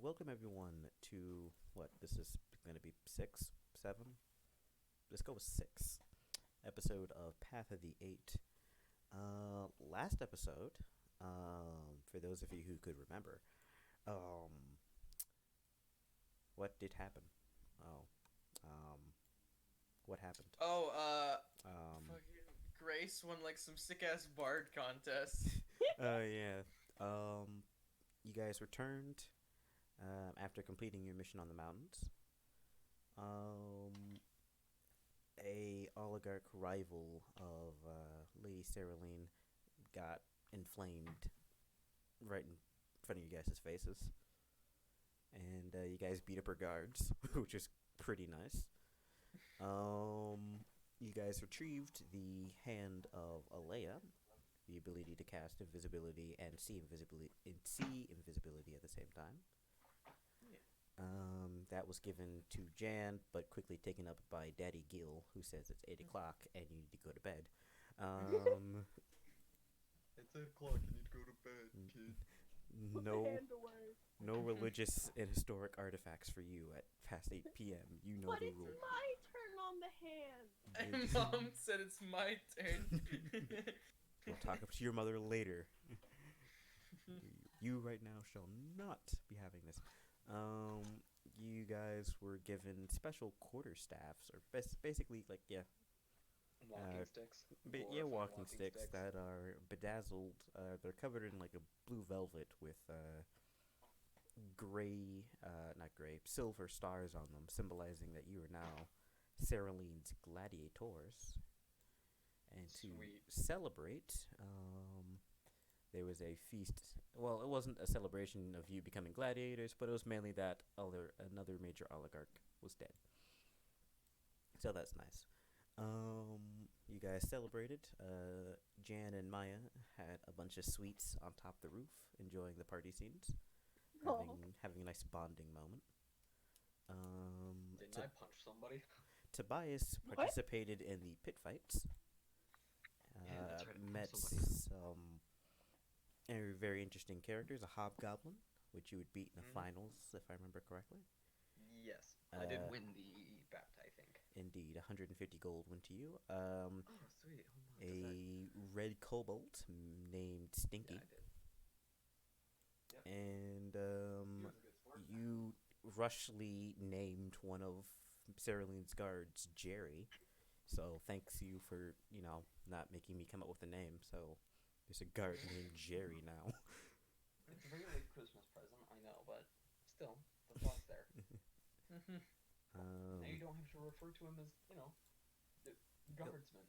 Welcome everyone to this is going to be six, seven. Let's go with six episode of Path of the Eight. Last episode, for those of you who could remember, what did happen? Oh, what happened? Fucking Grace won like some sick ass bard contest. Yeah. You guys returned after completing your mission on the mountains. Um, a oligarch rival of Lady Cereline got inflamed right in front of you guys' faces, and you guys beat up her guards, which is pretty nice. You guys retrieved the hand of Alea, the ability to cast invisibility and see invisibility at the same time. That was given to Jan, but quickly taken up by Daddy Gil, who says it's 8 o'clock and you need to go to bed. It's 8 o'clock, you need to go to bed, kid. No religious and historic artifacts for you at past 8 p.m. You know but the it's rule. my turn on the hand. And Mom said it's my turn. We'll talk to your mother later. You right now shall not be having this. You guys were given special quarterstaffs, or basically, Walking sticks. walking sticks that are bedazzled. They're covered in like a blue velvet with silver stars on them, symbolizing that you are now Ceraline's gladiators. And to celebrate, there was a feast. Well, it wasn't a celebration of you becoming gladiators, but it was mainly that another major oligarch was dead. So that's nice. You guys celebrated. Jan and Maya had a bunch of sweets on top of the roof, enjoying the party scenes, having a nice bonding moment. Didn't I punch somebody? Tobias participated in the pit fights. Yeah, that's right, Met some very interesting characters. A hobgoblin, which you would beat in the finals, if I remember correctly. Yes, I did win the bat, I think. Indeed, 150 gold went to you. Oh, sweet. A red kobold named Stinky. Yeah, I did. Yep. And you rushly named one of Ceraline's guards Jerry. So thanks you for, not making me come up with a name. So there's a guard named Jerry now. It's a very late Christmas present, I know, but still, the thought's there. Now you don't have to refer to him as, the guardsman.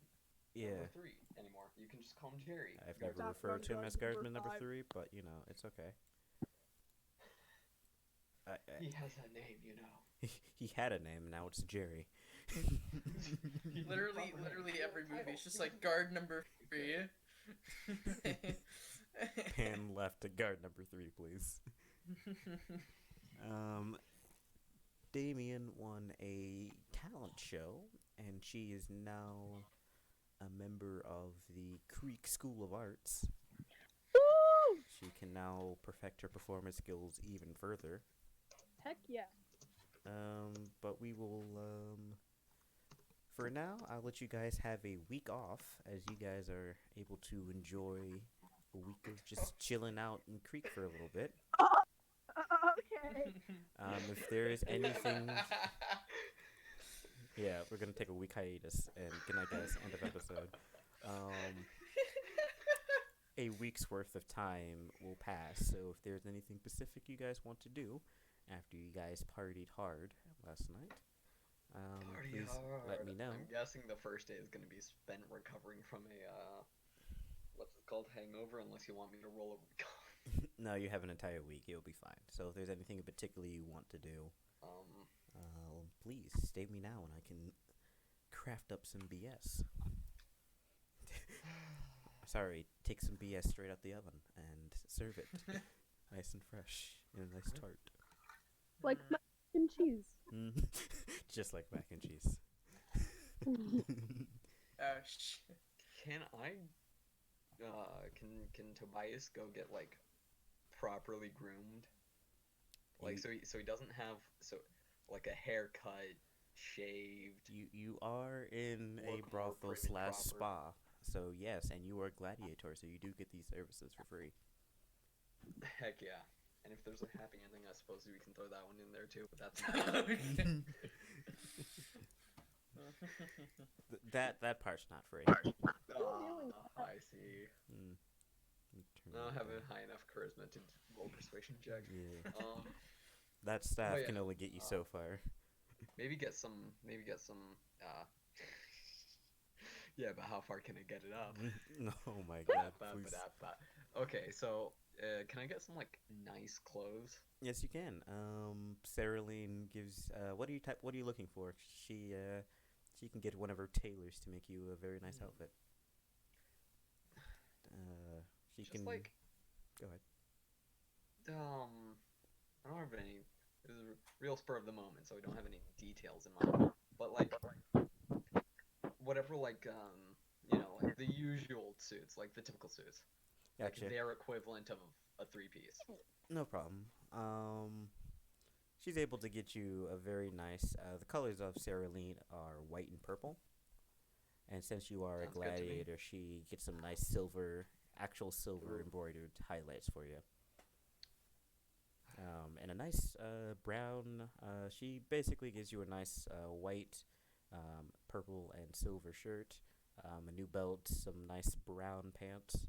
Yeah. Number 3 anymore. You can just call him Jerry. I've never referred to him as guardsman number 3, but, it's okay. He has a name, He had a name, now it's Jerry. literally every movie, it's just like guard number 3. Pan left to guard number 3, please. Damien won a talent show, and she is now a member of the Creek School of Arts. Woo! She can now perfect her performance skills even further. Heck yeah. But we will, for now, I'll let you guys have a week off, as you guys are able to enjoy a week of just chilling out in Creek for a little bit. Okay. If there is anything... Yeah, we're gonna take a week hiatus, and good night, guys. End of episode. A week's worth of time will pass, so if there's anything specific you guys want to do after you guys partied hard last night, please let me know. I'm guessing the first day is going to be spent recovering from a, what's it called, hangover, unless you want me to roll a week off. No, you have an entire week. You'll be fine. So if there's anything in particular you want to do, please state me now, and I can craft up some BS. Sorry, take some BS straight out the oven and serve it nice and fresh in a nice tart. Like mac and cheese. Just like mac and cheese. Oh shit. Can I, can Tobias go get, properly groomed? Like, so he doesn't have like a haircut, shaved. You are in a Look more brothel prim and slash proper. spa, so yes, and you are a gladiator, so you do get these services for free. Heck yeah. And if there's a happy ending, I suppose we can throw that one in there too. But that's not. That part's not free. I see. Mm. I don't have a high enough charisma to roll persuasion check. Yeah. That staff yeah. can only get you so far. Maybe get some. Yeah, but how far can I get it up? Oh my god, please. Okay, so can I get some like nice clothes? Yes, you can. Sarahline gives. What are you looking for? She can get one of her tailors to make you a very nice outfit. She Just can. like. Go ahead. I don't have any. This is a real spur of the moment, so I don't have any details in mind. But like, whatever, like like the usual suits, like the typical suits, Gotcha. like their equivalent of a 3-piece. No problem. She's able to get you a very nice. The colors of Sarahline are white and purple, and since you are Sounds a good to me. gladiator, she gets some nice actual silver embroidered highlights for you. And a nice brown. She basically gives you a nice white, purple, and silver shirt, a new belt, some nice brown pants,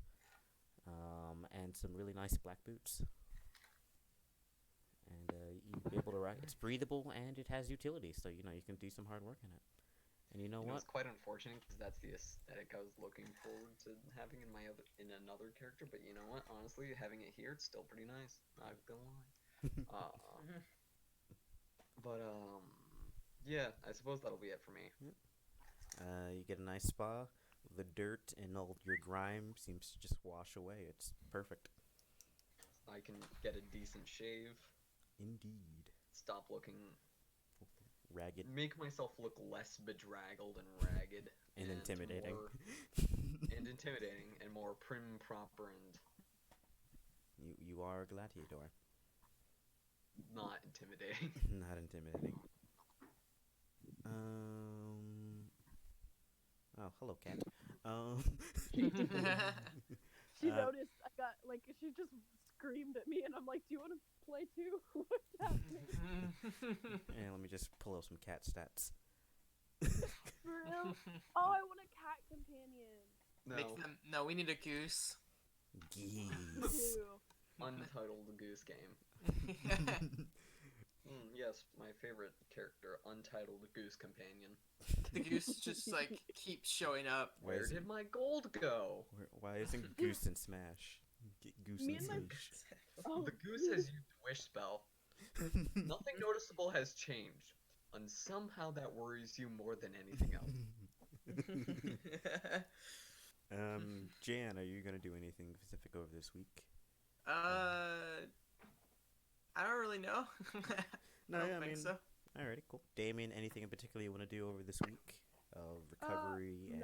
and some really nice black boots. And you'll be able to rock. It's breathable and it has utility, so you can do some hard work in it. And you know what? It's quite unfortunate because that's the aesthetic I was looking forward to having in another character. But you know what? Honestly, having it here, it's still pretty nice. Not gonna lie. Yeah, I suppose that'll be it for me. You get a nice spa. The dirt and all your grime seems to just wash away. It's perfect. I can get a decent shave. Indeed. Stop looking ragged. Make myself look less bedraggled and ragged. and intimidating. And intimidating and more prim, proper, and... You are a gladiator. Not intimidating. Not intimidating. Oh, hello, cat. She noticed I got, she just screamed at me, and I'm like, do you want to play too? What's happening? And let me just pull out some cat stats. For real? Oh, I want a cat companion. No. We need a goose. Geese. Untitled goose game. Yes, my favorite character, Untitled Goose Companion. The goose just, keeps showing up. Where did my gold go? Why isn't Goose in Smash? Get Goose Me in and Smash. The goose has used Wish Spell. Nothing noticeable has changed. And somehow that worries you more than anything else. Jan, are you going to do anything specific over this week? I don't really know. No, I don't think so. Alrighty, cool. Damien, anything in particular you want to do over this week of recovery and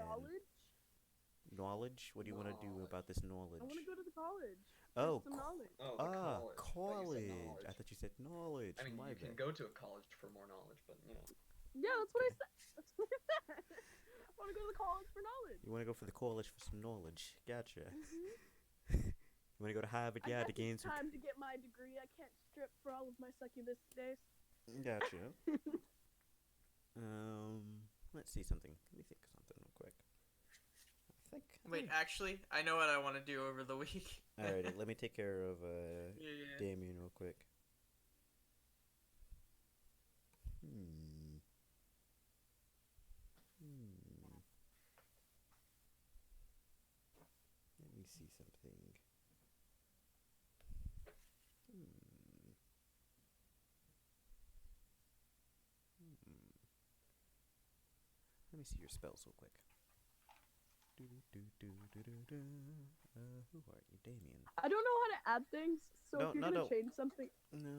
knowledge? What do you want to do about this knowledge? I want to go to the college. Oh, some knowledge. college. I thought you said knowledge. I mean, you can go to a college for more knowledge, but Yeah, that's what I said. That's what I said. I want to go to the college for knowledge. You want to go for the college for some knowledge. Gotcha. You want to go to Harvard, to gain some... time to get my degree. I can't strip for all of my succubus days. Gotcha. Let's see something. Let me think of something real quick. Wait, actually, I know what I want to do over the week. Alrighty, let me take care of Damien real quick. Let me see something. Let me see your spells real quick. Who are you, Damien? I don't know how to add things, so if you're gonna change something... No,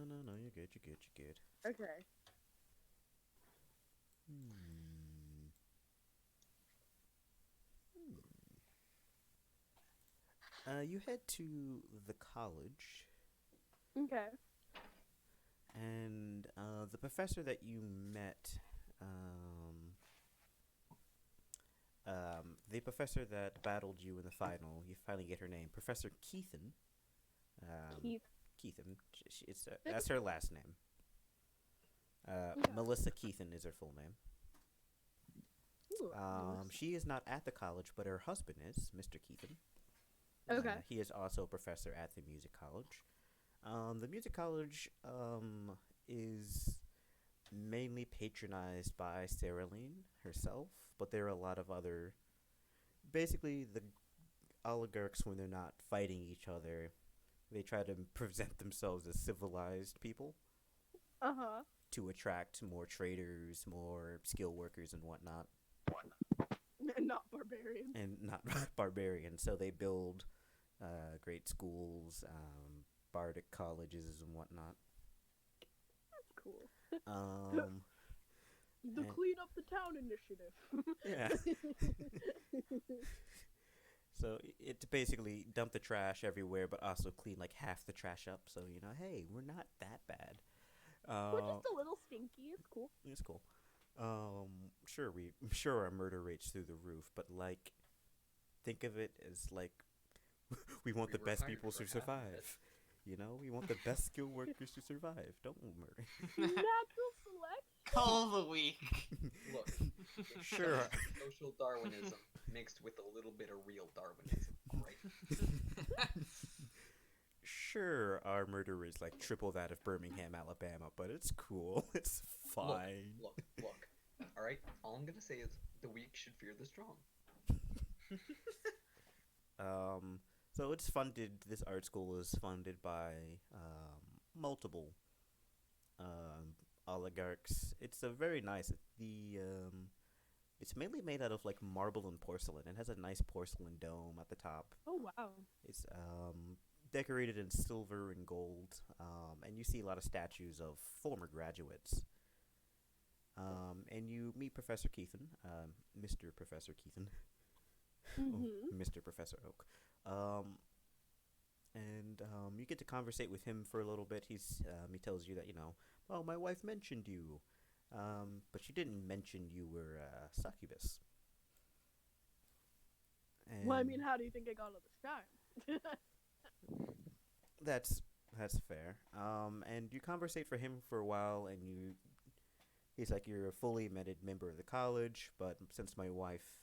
you're good, you're good. Okay. You head to the college. Okay. professor that you met, the professor that battled you in the final, you finally get her name, Professor Keithan. Keith. Keithan. That's her last name. Melissa Keithan is her full name. Ooh, Melissa. She is not at the college, but her husband is, Mr. Keithan. Okay. He is also a professor at the music college. The music college is mainly patronized by Saraline herself, but there are a lot of other... Basically, the oligarchs, when they're not fighting each other, they try to present themselves as civilized people. Uh-huh. To attract more traders, more skilled workers, and whatnot. Not barbarians. And not barbarians. So they build great schools, bardic colleges, and whatnot. That's cool. The Clean Up the Town initiative. Yeah. So it's basically dump the trash everywhere, but also clean like half the trash up. So, hey, we're not that bad. We're just a little stinky. It's cool. It's cool. Sure our murder rate's through the roof, but like, think of it as like, we want the best people to survive. We want the best skilled workers to survive. Don't murder. Natural selection. Call of the week. Look, Sure. Social Darwinism mixed with a little bit of real Darwinism, alright? Sure, our murder is like triple that of Birmingham, Alabama, but it's cool. It's fine. Look. Alright? All I'm gonna say is the weak should fear the strong. So it's funded, this art school is funded by multiple oligarchs. It's a very nice, it's mainly made out of like marble and porcelain. It has a nice porcelain dome at the top. Oh, wow. It's decorated in silver and gold, and you see a lot of statues of former graduates. And you meet Professor Keithan, Mr. Professor Keithan. Mm-hmm. Mr. Professor Oak. And you get to conversate with him for a little bit. He tells you that, well, my wife mentioned you, but she didn't mention you were succubus. And Well, I mean, how do you think I got all this time? That's fair. And you conversate for him for a while, and he's like, you're a fully admitted member of the college, but since my wife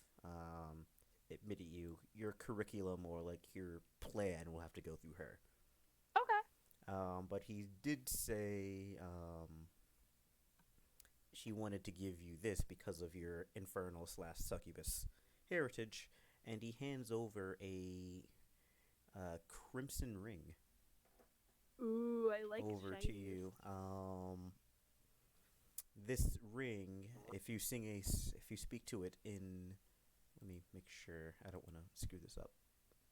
admitted you, your curriculum or like your plan will have to go through her. Okay. But he did say she wanted to give you this because of your infernal/succubus heritage, and he hands over a crimson ring. Ooh, I like over shiny. to you. This ring, if you speak to it in, let me make sure, I don't want to screw this up,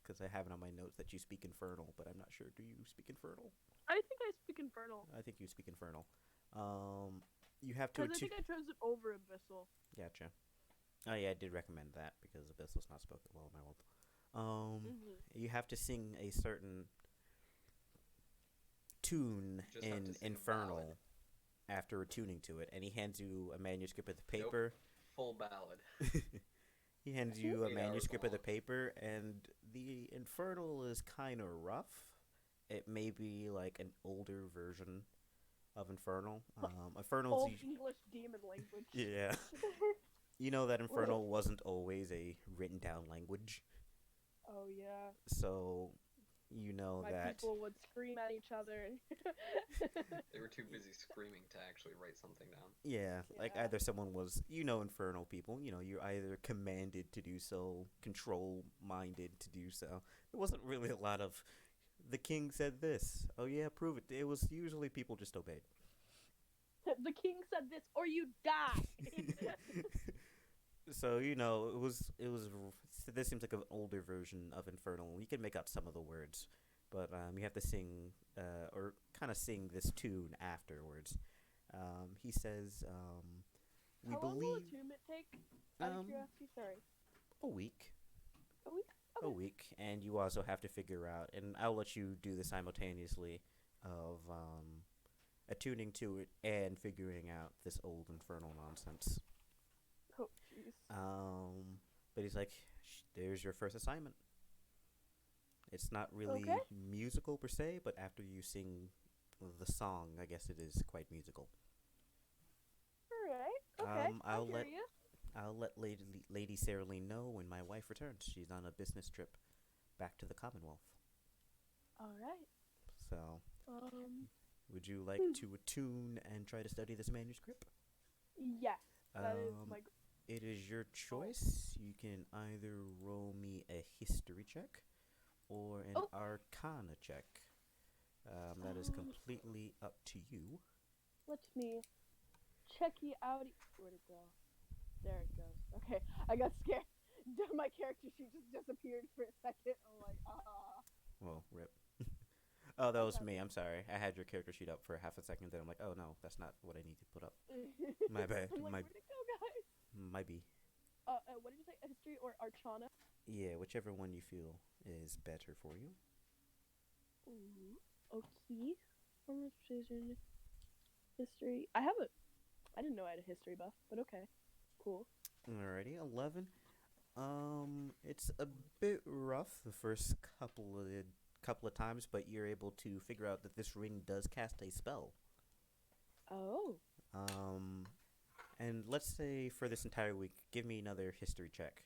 because I have it on my notes that you speak Infernal, but I'm not sure. Do you speak Infernal? I think I speak Infernal. I think you speak Infernal. You have to. Because I think I chose it over Abyssal. Gotcha. Oh yeah, I did recommend that because Abyssal's not spoken well in my world. You have to sing a certain tune Just have in to sing a Infernal ballad. after attuning to it, and he hands you a manuscript of the paper. Full ballad. He hands you a 8 hours manuscript of the long. paper, and the Infernal is kind of rough. It may be like an older version of Infernal. Infernal's Old English demon language. yeah. You know that Infernal wasn't always a written down language, Oh, yeah. so you know My that. people would scream at each other. They were too busy screaming to actually write something down. Yeah, like Yeah. either someone was, Infernal people, you're either commanded to do so, control-minded to do so. There wasn't really a lot of, the king said this, oh yeah, prove it. It was usually people just obeyed. The king said this, or you die. So, this seems like an older version of Infernal. You can make out some of the words, but you have to sing, or kind of sing this tune afterwards. He says, we How long will believe attunement take? Out of um, curiosity, sorry. a week. A week? A Okay. week, and you also have to figure out, and I'll let you do this simultaneously, of attuning to it and figuring out this old infernal nonsense. Oh, jeez. But he's like, there's your first assignment. It's not really Okay. musical per se, but after you sing the song, I guess it is quite musical. All right. Okay. I'll I hear let you. I'll let Lady Sarah Lee know when my wife returns. She's on a business trip back to the Commonwealth. All right. So, Um. would you like to attune and try to study this manuscript? Yes. That is Um, my. It is your choice. You can either roll me a history check or an Oh. arcana check. That is completely up to you. Let me check you out. Where'd it go? There it goes. Okay. I got scared. My character sheet just disappeared for a second. I'm like, ah. Well, rip. Oh, that was Okay. me. I'm sorry. I had your character sheet up for half a second, then I'm like, oh no, that's not what I need to put up. My bad. I'm like, My where'd it go, guys? might be. What did you say? History or Archana? Yeah, whichever one you feel is better for you. Ooh. Okay. Conversation. History. I didn't know I had a history buff, but okay. Cool. Alrighty, 11. It's a bit rough the first couple of times, but you're able to figure out that this ring does cast a spell. Oh. And let's say for this entire week, give me another history check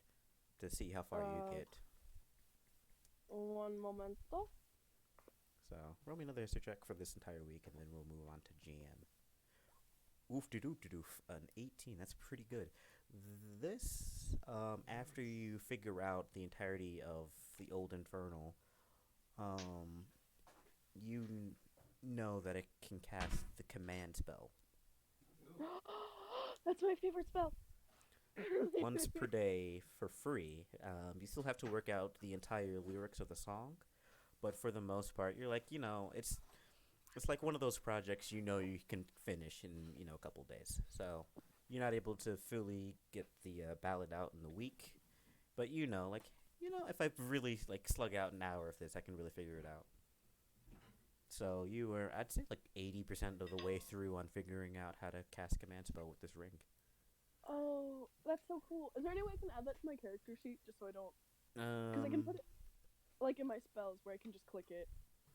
to see how far you get. One momento. So, roll me another history check for this entire week, and then we'll move on to Jan. Oof-de-doof-de-doof, an 18, that's pretty good. This, after you figure out the entirety of the Old Infernal, you know that it can cast the command spell. That's my favorite spell. Once per day for free. You still have to work out the entire lyrics of the song, but for the most part, you're like, it's like one of those projects you can finish in a couple days. So you're not able to fully get the ballad out in the week, but if I really slug out an hour of this, I can really figure it out. So you were, I'd say, 80% of the way through on figuring out how to cast command spell with this ring. Oh, that's so cool. Is there any way I can add that to my character sheet just so I don't? Because I can put it in my spells where I can just click it.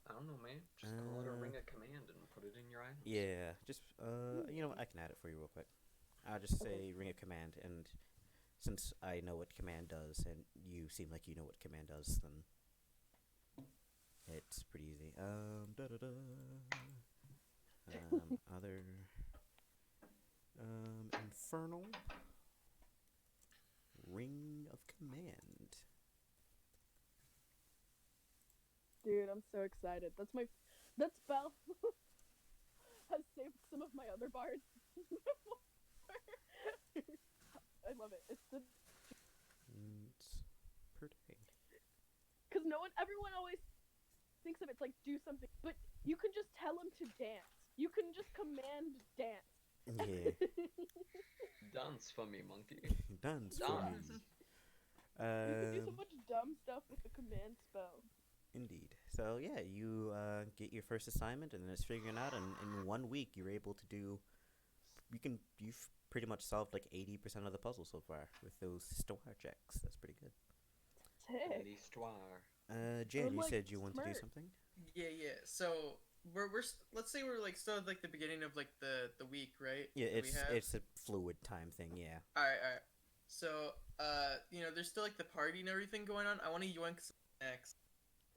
I don't know, man. Just call it a ring of command and put it in your items. Yeah, just you know what? I can add it for you real quick. I'll just say ring of command, and since I know what command does, and you seem like you know what command does, then it's pretty easy. Other infernal ring of command. Dude, I'm so excited. That spell has saved some of my other bards. I love it. It's Per day. because everyone always thinks of it's like do something, but you can just tell them to dance. You can just command dance. Yeah. Dance for me, monkey. Dance for me. Dance. You can do so much dumb stuff with the command spell. Indeed. So yeah, you get your first assignment, and then it's figuring out. And in 1 week, you're able to do. You've pretty much solved 80% of the puzzle so far with those histoire checks. That's pretty good. Sick. L'histoire. Jan, you like, said you want to do smart. something. Yeah. So let's say we're still at the beginning of the week, right? Yeah, that we have? it's a fluid time thing. Yeah. All right. So there's still the party and everything going on. I want to yoink some snacks.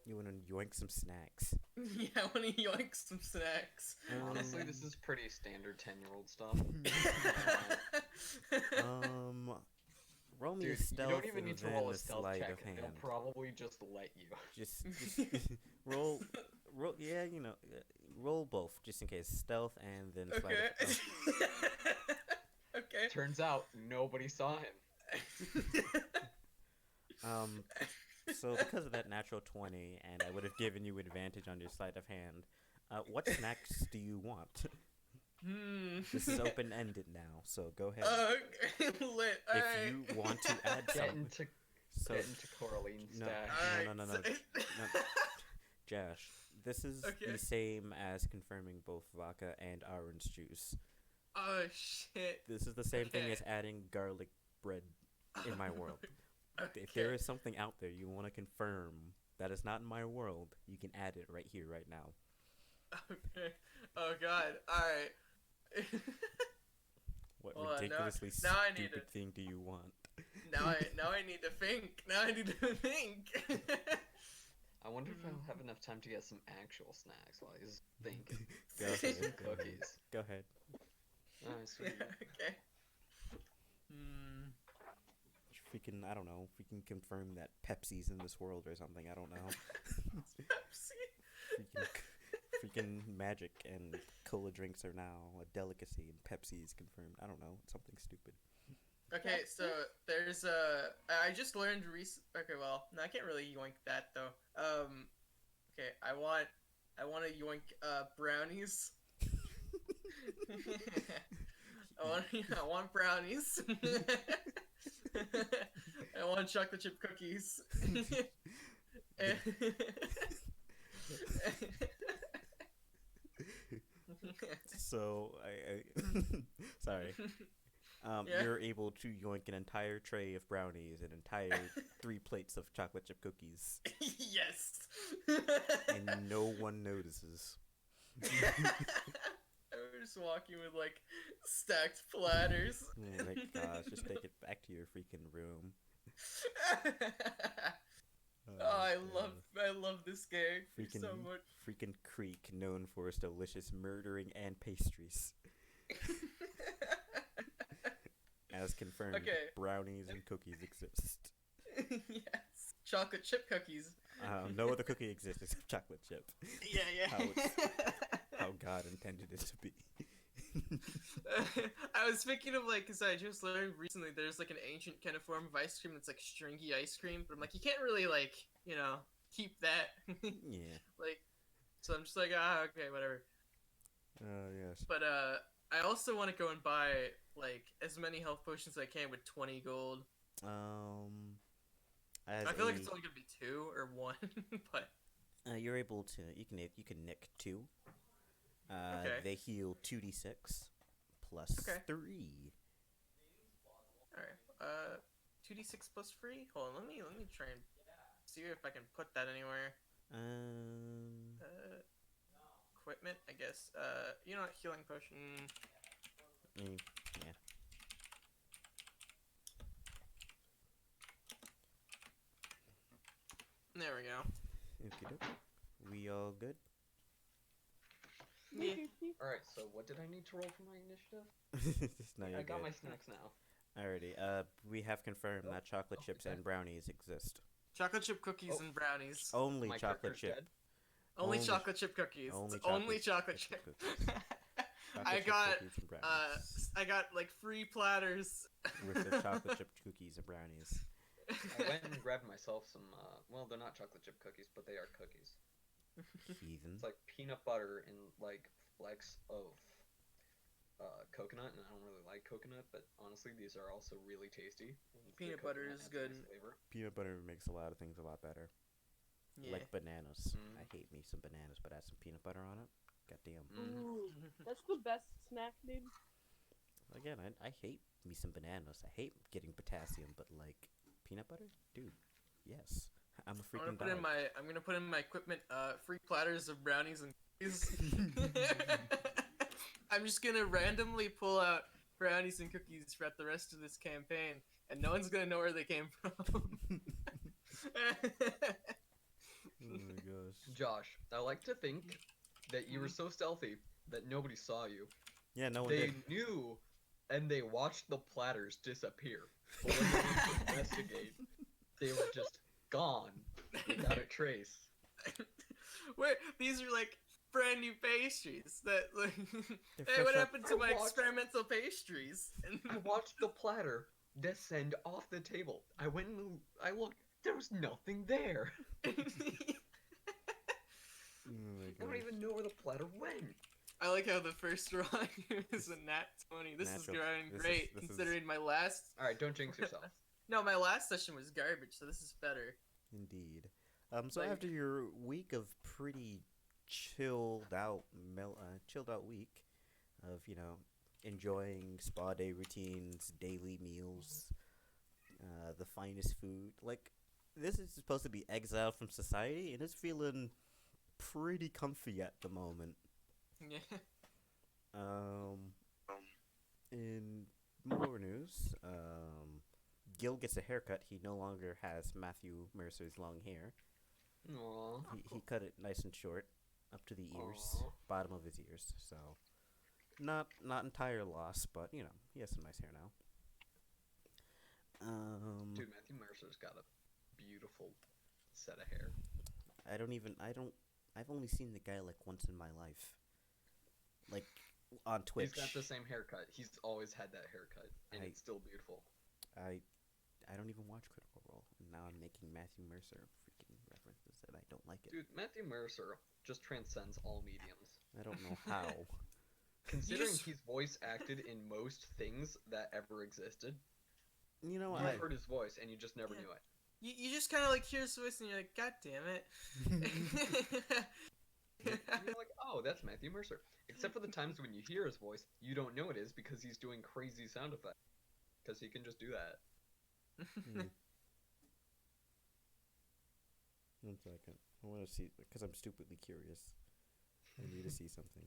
You want to yoink some snacks. Yeah, I want to yoink some snacks. Honestly, this is pretty standard 10-year-old stuff. Roll me a Dude, stealth. you don't even need to roll a and stealth sleight check. of hand. They'll probably just let you. Just roll. Yeah, roll both just in case. Stealth and then sleight Okay. of Okay. Turns out nobody saw him. So because of that natural 20, and I would have given you advantage on your sleight of hand, what snacks do you want? This is open-ended now, so go ahead. Okay, lit. If Alright. you want to add Get some, into Coraline's no, stash. no. Josh, This is Okay. the same as confirming both vodka and orange juice. Oh shit. This is the same thing Okay. as adding garlic bread in my world. Okay. If there is something out there you want to confirm that is not in my world, you can add it right here, right now. Okay. Oh god. Alright. What Hold on, now- ridiculously now I need stupid thing do you want? now I need to think. Now I need to think. I wonder if I'll have enough time to get some actual snacks while he's thinking. Go ahead. Some Go ahead. cookies. Go ahead. Alright, sweet. Okay. Hmm. Freaking, I don't know. We can confirm that Pepsi's in this world or something. I don't know. Pepsi. Freaking magic and cola drinks are now a delicacy, and Pepsi is confirmed. I don't know. Something stupid. Okay, so there's I just learned okay, well, no, I can't really yoink that though. Okay, I want to yoink brownies. I want brownies. I want chocolate chip cookies. And- So I sorry. Yeah. You're able to yoink an entire tray of brownies, an entire 3 plates of chocolate chip cookies, Yes. and no one notices. I was just walking with like stacked platters. Oh my gosh, just take it back to your freaking room. Oh, I God. love this character Freaking, so much. freaking Creek, known for its delicious murdering and pastries. As confirmed, Okay. brownies and cookies exist. Yes, chocolate chip cookies. No other cookie exists except chocolate chip. Yeah. How God intended it to be. I was thinking of like, cause I just learned recently there's like an ancient kind of form of ice cream that's like stringy ice cream, but I'm like, you can't really like, keep that. Yeah. Like, so I'm just like, okay, whatever. Yes. But I also want to go and buy like as many health potions as I can with 20 gold. As I feel like it's only gonna be 2 or 1, but you're able to, you can nick 2. Okay. They heal 2d6 plus Okay. 3. alright. 2d6 plus free. Hold on, let me try and see if I can put that anywhere. Equipment, I guess. Healing potion. Yeah. There we go. Okey-doke. We all good? Yeah. Alright, so what did I need to roll for my initiative? No, you're I got good. my snacks now. Alrighty. We have confirmed that chocolate chips okay. and brownies exist. Chocolate chip cookies Oh. and brownies. Only My chocolate character's chip. dead? Only only- chocolate chip cookies. only It's only chocolate chocolate chip chip. cookies. Chocolate I chip got cookies and brownies. I got like free platters. With the chocolate chip cookies and brownies. I went and grabbed myself some, well, they're not chocolate chip cookies, but they are cookies. Heathen. It's like peanut butter and like flecks of coconut, and I don't really like coconut, but honestly, these are also really tasty. And the Peanut butter coconut is has a good. nice flavor. Peanut butter makes a lot of things a lot better. Yeah. Like bananas. Mm. I hate me some bananas, but add some peanut butter on it. Goddamn. Ooh, that's the best snack, dude. Again, I hate me some bananas. I hate getting potassium, but like peanut butter, dude. Yes, I'm a freaking dog. I'm gonna put in my equipment free platters of brownies and cookies. I'm just gonna randomly pull out brownies and cookies throughout the rest of this campaign, and no one's gonna know where they came from. Oh my gosh. Josh, I like to think that you were so stealthy that nobody saw you. Yeah, no one They did. knew, and they watched the platters disappear. But when they went to investigate, they were just gone without a trace. Where these are like brand new pastries that like They're hey, fresh what out- happened to I my watched- experimental pastries? I watched the platter descend off the table. I went and I looked. There was nothing there. Oh my I don't gosh. even know where the platter went. I like how the first drawing is a nat 20. This is Natural- going this is- great this is- considering my last. All right, don't jinx yourself. No, my last session was garbage, so this is better. Indeed. So Like- after your week of pretty chilled out week of enjoying spa day routines, daily meals, the finest food. Like, this is supposed to be exiled from society, and it's feeling pretty comfy at the moment. Yeah. In more news, Gil gets a haircut. He no longer has Matthew Mercer's long hair. Aww. He cut it nice and short, up to the ears, Aw. bottom of his ears. So, not entire loss, but he has some nice hair now. Dude, Matthew Mercer's got a beautiful set of hair. I've only seen the guy like once in my life. Like, on Twitch. He's got the same haircut. He's always had that haircut, and it's still beautiful. I don't even watch Critical Role, and now I'm making Matthew Mercer freaking references that I don't like it. Dude, Matthew Mercer just transcends all mediums. I don't know how. Considering he's voice acted in most things that ever existed, You know, you've heard his voice, and you just never knew it. You just kind of like hear his voice and you're like, God damn it. And you're like, oh, that's Matthew Mercer. Except for the times when you hear his voice, you don't know it is because he's doing crazy sound effects. Because he can just do that. Hmm. One second. I want to see, because I'm stupidly curious. I need to see something.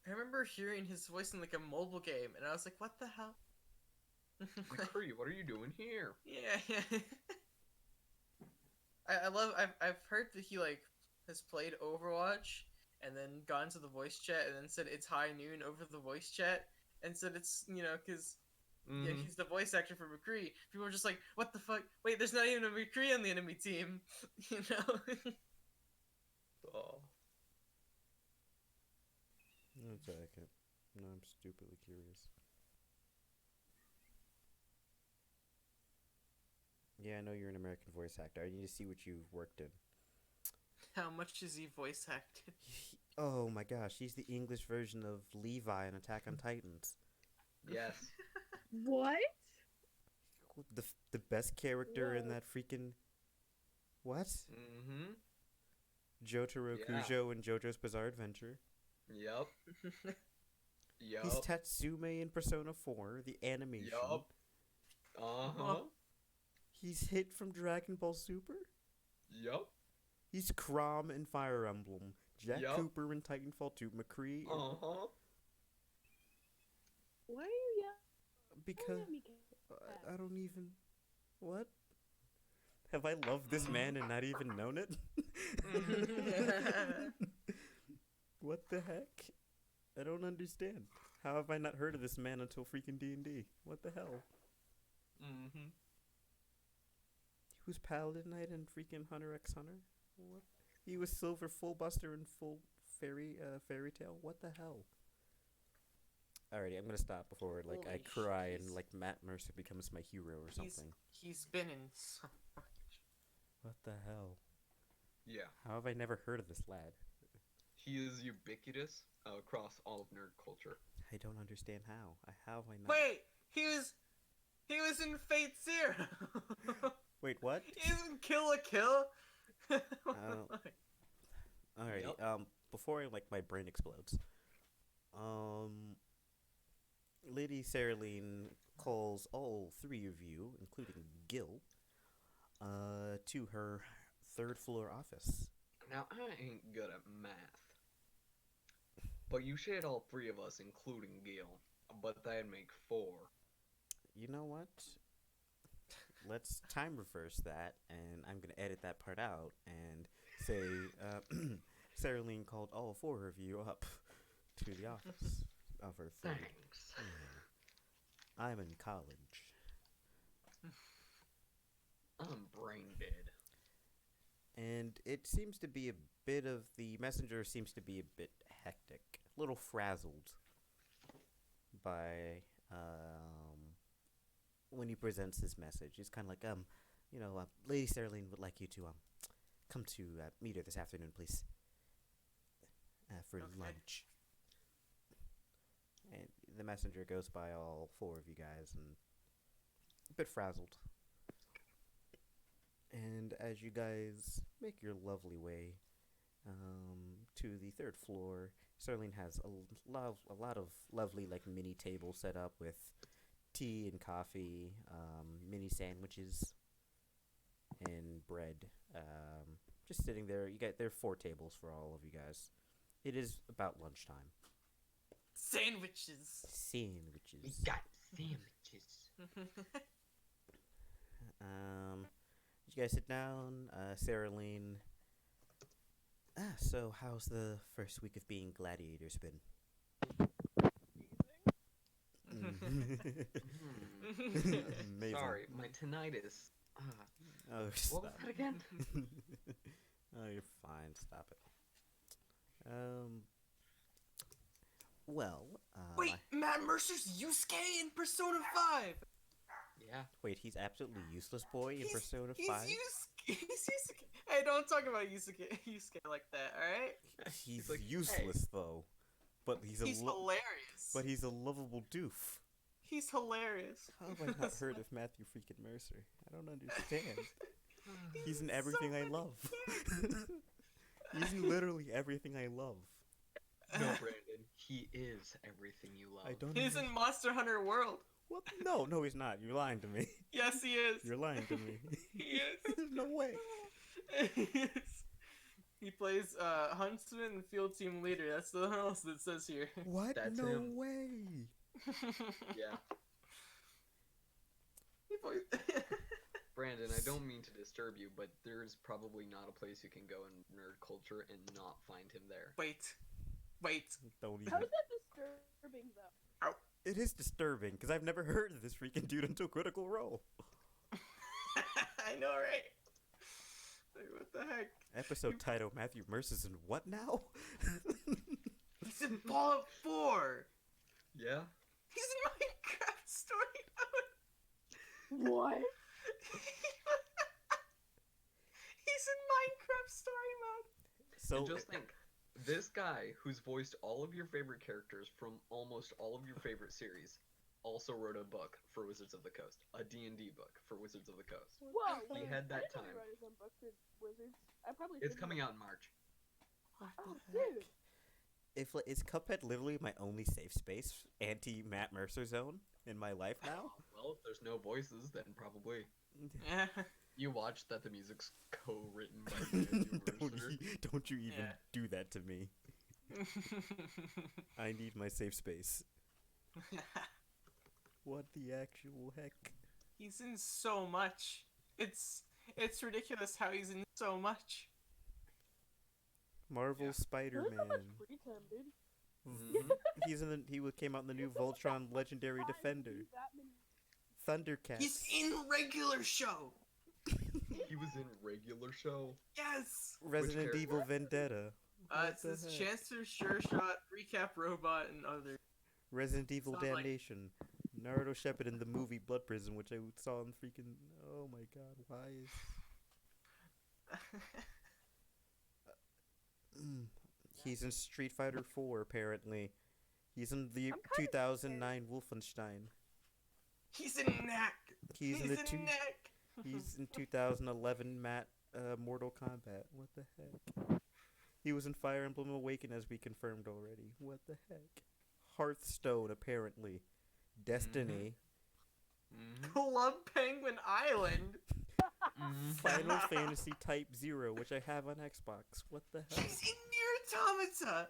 I remember hearing his voice in like a mobile game, and I was like, what the hell? McCree, what are you doing here? Yeah. I've heard that he like has played Overwatch and then gone to the voice chat and then said it's high noon over the voice chat and said it's because he's the voice actor for McCree. People are just like, what the fuck? Wait, there's not even a McCree on the enemy team, Oh. One second. No, I'm stupidly curious. Yeah, I know you're an American voice actor. I need to see what you've worked in. How much is he voice acted? Oh my gosh, he's the English version of Levi in Attack on Titans. Yes. What? The best character in Whoa. that freaking... What? Mm-hmm. Jotaro Yeah. Kujo in JoJo's Bizarre Adventure. Yup. Yup. He's Tatsume in Persona 4, the animation. Yup. Uh-huh. He's Hit from Dragon Ball Super. Yup. He's Chrom in Fire Emblem. Jack Yup. Cooper in Titanfall 2. McCree. Uh-huh. Why are you yelling Because at me? I don't even... What? Have I loved this man and not even known it? What the heck? I don't understand. How have I not heard of this man until freaking D&D? What the hell? Mm-hmm. He was Paladin Knight and freaking Hunter x Hunter? What? He was Silver Fullbuster in Full Fairy Tale? What the hell? Alrighty, I'm gonna stop before I Holy cry and shiz. Matt Mercer becomes my hero or something. He's been in so much. What the hell? Yeah. How have I never heard of this lad? He is ubiquitous across all of nerd culture. I don't understand how. How have I not? Wait, he was in Fate Zero. Wait, what? He was in Kill la Kill. Alrighty. Yep. Before my brain explodes. Lady Saraline calls all three of you, including Gil, to her third floor office. Now, I ain't good at math. But you said all three of us, including Gil. But that'd make 4. You know what? Let's time reverse that, and I'm gonna edit that part out and say, Saraline called all 4 of you up to the office of her third. Thanks. Yeah. I'm in college. I'm brain dead. And it seems to be the messenger seems to be a bit hectic, a little frazzled by, when he presents his message. He's kind of like, Lady Saraline would like you to, come to, meet her this afternoon, please. For Okay. lunch. And the messenger goes by all 4 of you guys and a bit frazzled. And as you guys make your lovely way to the third floor. Sterling has a lot of lovely like mini tables set up with tea and coffee, mini sandwiches, and bread. Just sitting there. There are 4 tables for all of you guys. It is about lunchtime. Sandwiches. Sandwiches. We got sandwiches. You guys sit down. Sarah Lane. So how's the first week of being gladiators been? Amazing. Sorry, my tinnitus. Oh, What stop. was that again? Oh, you're fine. Stop it. Well, Wait, Matt Mercer's Yusuke in Persona 5. Yeah. wait, he's absolutely useless boy in Persona 5? He's Yusuke. Hey, don't talk about Yusuke like that, alright? He's like, useless though. But he's hilarious. But he's a lovable doof. He's hilarious. How have I not heard of Matthew freaking Mercer? I don't understand. He's in everything I love. He's in literally everything I love. No, Brandon. He is everything you love. I don't. He's in Monster Hunter World. What? No, he's not. You're lying to me. Yes, he is. You're lying to me. He is. There's no way. He is. He plays Huntsman and Field Team Leader. That's the else that says here. What? That's no him. way. Yeah. He plays. Brandon, I don't mean to disturb you, but there's probably not a place you can go in nerd culture and not find him there. Wait. Don't How even. is that disturbing, though? It is disturbing because I've never heard of this freaking dude until Critical Role. I know, right? Like, what the heck? Episode title: Matthew Mercer's in what now? He's in Fallout 4. Yeah? He's in Minecraft Story Mode. What? He's in Minecraft Story Mode. So And just think, this guy who's voiced all of your favorite characters from almost all of your favorite series also wrote a book for Wizards of the Coast. A D&D book for Wizards of the Coast. Whoa! He wait, had that I didn't know time. he wrote his own book for Wizards. I probably It's shouldn't coming have- out in March. Oh, dude. is Cuphead literally my only safe space anti Matt Mercer zone in my life now? Well, if there's no voices, then probably. Yeah. You watched that the music's co-written by Matthew Mercer. Don't you even Yeah. do that to me. I need my safe space. What the actual heck? He's in so much. It's ridiculous how he's in so much. Marvel Yeah. Spider-Man. There's so much free time, dude. Mhm. Came out in the new It's so Voltron much Legendary time to Defender. do that many- Thundercats. He's in regular show. He was in regular show. Yes. Resident character? Evil Vendetta. It What the says heck? Chancer, Sure Shot, Recap Robot, and other. Resident Evil Sound like- Damnation. Naruto Shepard in the movie Blood Prison, which I saw in freaking. Oh my god, why is. He's in Street Fighter 4, apparently. He's in the I'm kinda 2009 Wolfenstein. He's in Knack. He's in the Knack. He's in 2011 Mortal Kombat. What the heck? He was in Fire Emblem Awaken, as we confirmed already. What the heck? Hearthstone, apparently. Destiny. Mm-hmm. Club Penguin Island. Final Fantasy Type 0, which I have on Xbox. What the hell? He's in Nier Automata.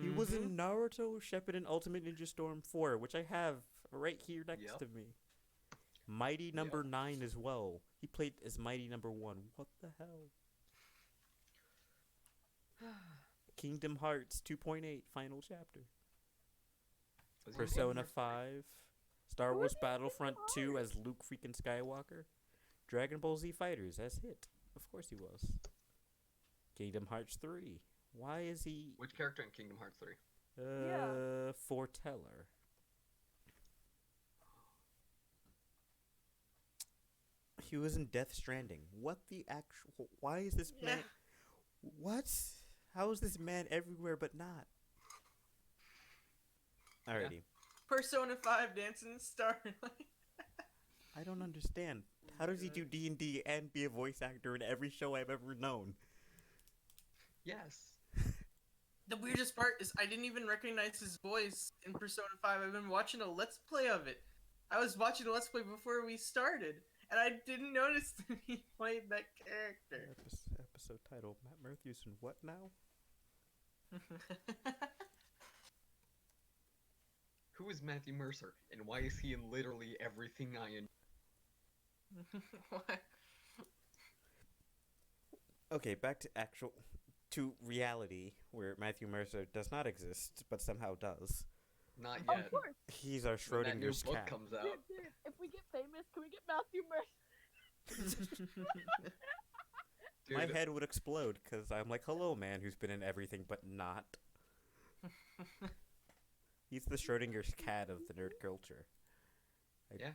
He was in Naruto Shippuden Ultimate Ninja Storm 4, which I have right here next Yep. to me. Mighty Number 9 as well. He played as Mighty Number 1. What the hell? Kingdom Hearts 2.8 Final Chapter. Was he Persona in- 5. Star Who Wars is he in Battlefront Kingdom 2 as Luke freaking Skywalker. Dragon Ball Z Fighters as Hit. Of course he was. Kingdom Hearts 3. Why is he... Which character in Kingdom Hearts 3? Foreteller. He was in Death Stranding. What the actual... Why is this man... What? How is this man everywhere but not? Alrighty. Persona 5 Dancing in Starlight. I don't understand. How does he do D&D and be a voice actor in every show I've ever known? Yes. The weirdest part is I didn't even recognize his voice in Persona 5. I've been watching a Let's Play of it. I was watching a Let's Play before we started, and I didn't notice that he played that character. Episode title, Matt Matthews and what now? Who is Matthew Mercer, and why is he in literally everything I enjoy? What? Okay, back to reality, where Matthew Mercer does not exist, but somehow does. Not Of yet. course. He's our When that new Schrodinger's book cat. comes out. Dude, if we get famous, can we get Matthew Mercer? Dude, My head would explode, because I'm like, hello, man who's been in everything but not. He's the Schrodinger's cat of the nerd culture. Yeah.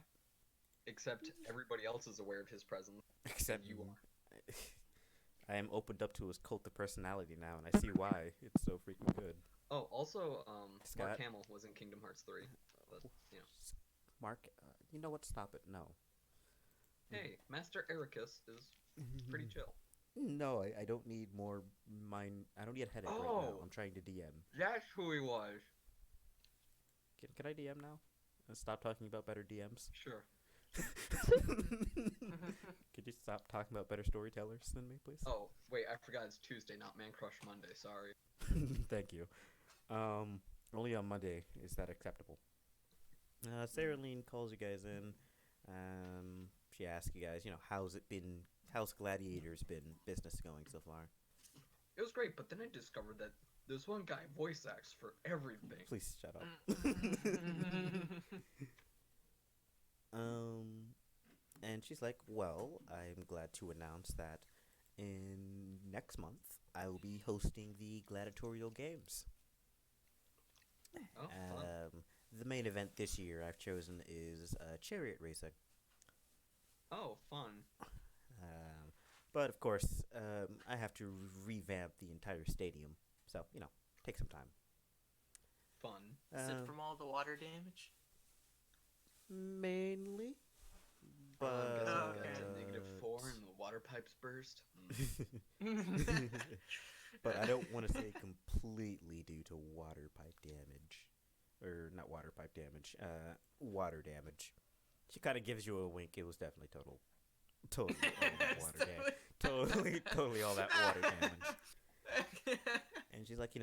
Except everybody else is aware of his presence. Except you are. I am opened up to his cult of personality now, and I see why. It's so freaking good. Oh, also, Scott? Mark Hamill was in Kingdom Hearts 3. But, you know. Mark, you know what? Stop it. No. Hey, Master Ericus is pretty chill. No, I don't need more mind. I don't need a headache right now. Oh. I'm trying to DM. That's who he was. Can I DM now? And stop talking about better DMs? Sure. Could you stop talking about better storytellers than me, please? Oh, wait, I forgot it's Tuesday, not Man Crush Monday, sorry. Thank you. Only on Monday is that acceptable. Sarah Lean calls you guys in. She asks you guys, how's Gladiator's been business going so far? It was great, but then I discovered that there's one guy voice acts for everything. Please shut up. And she's like, well, I'm glad to announce that in next month I will be hosting the gladiatorial games. Oh, fun. The main event this year I've chosen is chariot racing. Oh, fun. But of course, I have to revamp the entire stadium, so take some time. Fun. Is it from all the water damage? Mainly, I'm but guessing we got to -4 and the water pipes burst. but I don't want to say completely due to water pipe damage, or not water pipe damage, water damage. She kind of gives you a wink. It was definitely totally all that water damage. Totally all that water damage. And she's like,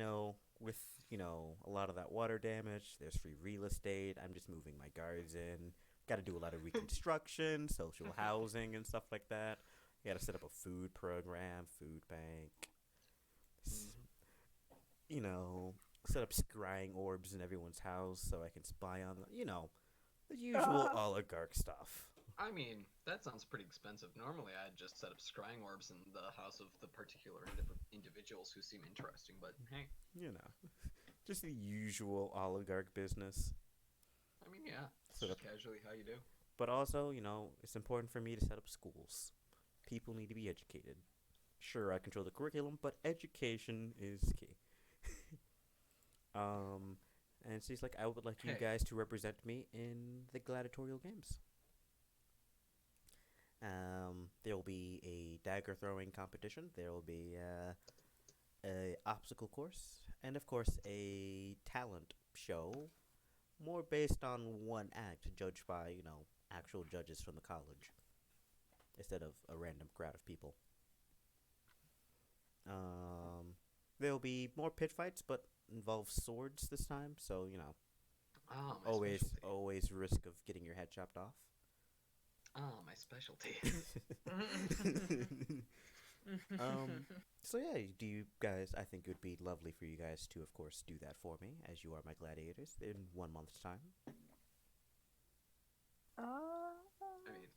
with a lot of that water damage, there's free real estate. I'm just moving my guards in. Got to do a lot of reconstruction, social housing, and stuff like that. You got to set up a food program, food bank. Set up scrying orbs in everyone's house so I can spy on them. The usual oligarch stuff. I mean, that sounds pretty expensive. Normally, I'd just set up scrying orbs in the house of the particular individuals who seem interesting, but hey. Just the usual oligarch business. I mean, yeah, it's Set just up. casually how you do. But also, it's important for me to set up schools. People need to be educated. Sure, I control the curriculum, but education is key. And she's like, I would like you Hey. guys to represent me in the gladiatorial games. There will be a dagger throwing competition. There will be a obstacle course, and of course a talent show, more based on one act, judged by actual judges from the college, instead of a random crowd of people. There will be more pit fights, but involve swords this time. So Ah, my always specialty. risk of getting your head chopped off. Ah, my specialty. So yeah, do you guys? I think it would be lovely for you guys to, of course, do that for me, as you are my gladiators in 1 month's time. I mean,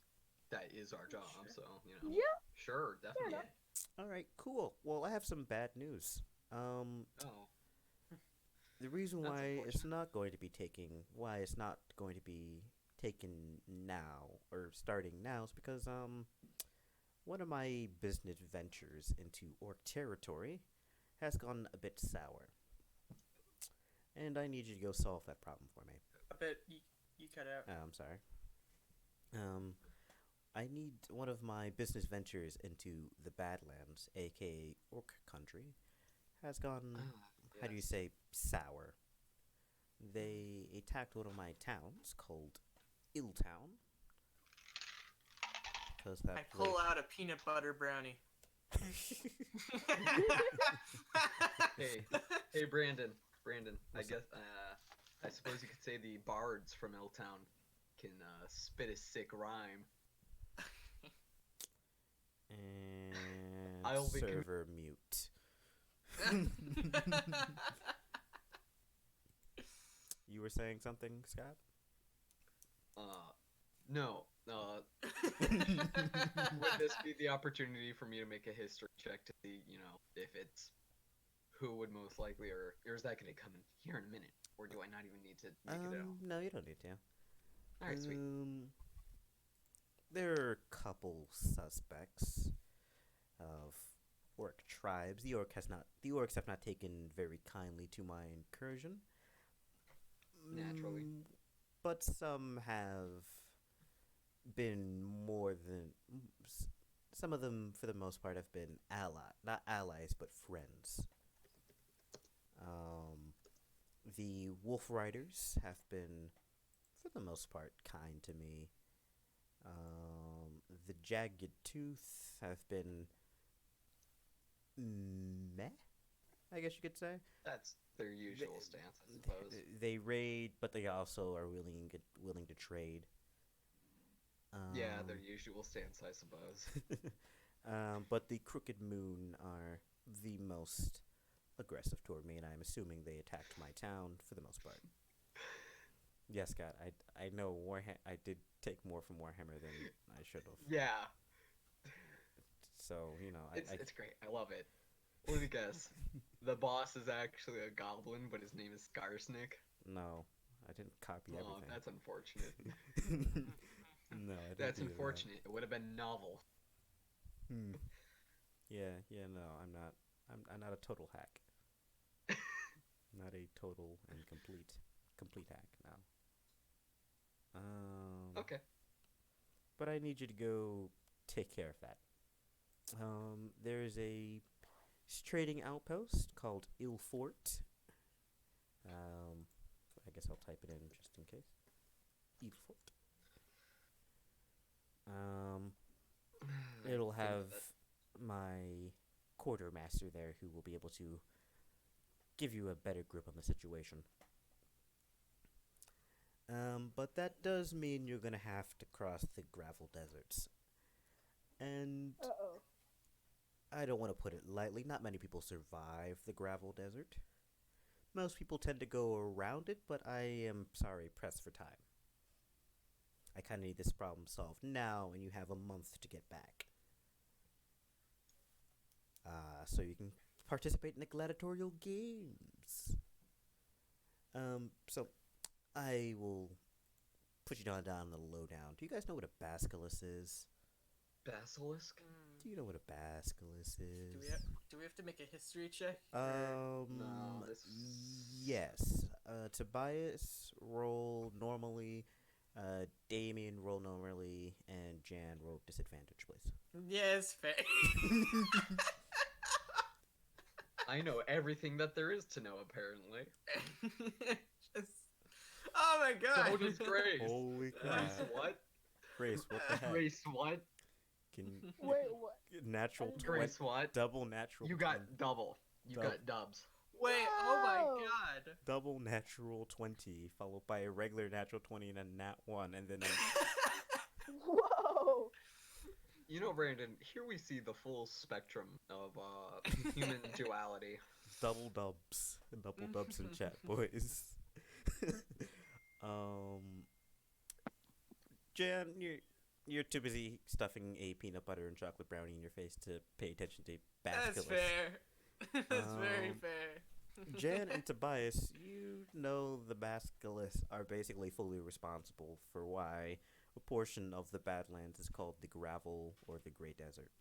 that is our job, Sure. so, Yeah. Sure, definitely. enough. All right, cool. Well, I have some bad news. Oh, The reason That's why it's unfortunate. not going to be taken now or starting now is because one of my business ventures into orc territory has gone a bit sour, and I need you to go solve that problem for me. I bet you cut out. I'm sorry. I need one of my business ventures into the Badlands, aka Orc Country, has gone, how do you say, sour. They attacked one of my towns called Illtown. I pull out a peanut butter brownie. Hey, Brandon. I guess, I suppose you could say the bards from Illtown can spit a sick rhyme. And I'll be server mute. You were saying something, Scott? No. Would this be the opportunity for me to make a history check to see, if it's who would most likely, or is that going to come in here in a minute? Or do I not even need to make it at all? No, you don't need to. Alright, sweet. There are a couple suspects of orc tribes. The orcs have not taken very kindly to my incursion. Naturally. But some have been more than... Some of them, for the most part, have been not allies, but friends. The Wolf Riders have been, for the most part, kind to me. The Jagged Tooth have been meh, I guess you could say. That's their usual stance, I suppose. They raid, but they also are willing to trade. Yeah, their usual stance, I suppose. But the Crooked Moon are the most aggressive toward me, and I'm assuming they attacked my town for the most part. Yes, Scott, I know I did take more from Warhammer than I should have. Yeah. So, It's great. I love it. Let me guess. The boss is actually a goblin, but his name is Skarsnik. No, I didn't copy everything. Oh, that's unfortunate. No, I didn't That's do unfortunate. It would have been novel. Yeah, no, I'm not a total hack. Not a total and complete hack, no. Okay. But I need you to go take care of that. There's a trading outpost called Ilfort. I guess I'll type it in just in case. Ilfort. It'll have my quartermaster there who will be able to give you a better grip on the situation. But that does mean you're gonna have to cross the gravel deserts. And I don't want to put it lightly, not many people survive the gravel desert. Most people tend to go around it, but I am pressed for time. I kind of need this problem solved now, and you have a month to get back. So you can participate in the gladiatorial games. So I will put you down the lowdown. Do you guys know what a basilisk is? Basilisk? Do you know what a basilisk is? Do we have to make a history check? No, Yes. Tobias roll normally. Damien roll normally, and Jan roll disadvantage, please. Yes, fair. I know everything that there is to know, apparently. Oh my god! So does Grace. Holy crap. Grace, what? Grace, what the heck? Grace, what? Wait, what? Natural 20. Grace, what? Double natural You 20. got double. You got dubs. Wait, oh my Whoa. god. Double natural 20, followed by a regular natural 20 and a nat 1, and then a... Whoa! You know, Brandon, here we see the full spectrum of human duality. double dubs in chat, boys. Jan, you're too busy stuffing a peanut butter and chocolate brownie in your face to pay attention to That's basilisk. fair. That's very fair. Jan and Tobias, you know the basilisks are basically fully responsible for why a portion of the Badlands is called the Gravel or the Grey Desert.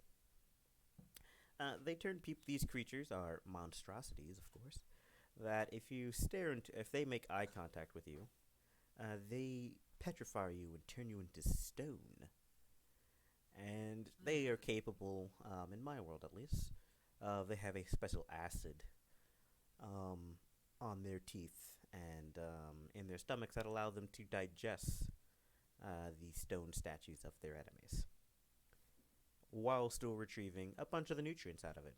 These creatures are monstrosities, of course, that if they make eye contact with you, they petrify you and turn you into stone. And they are capable, in my world at least, they have a special acid on their teeth and in their stomachs that allow them to digest the stone statues of their enemies, while still retrieving a bunch of the nutrients out of it.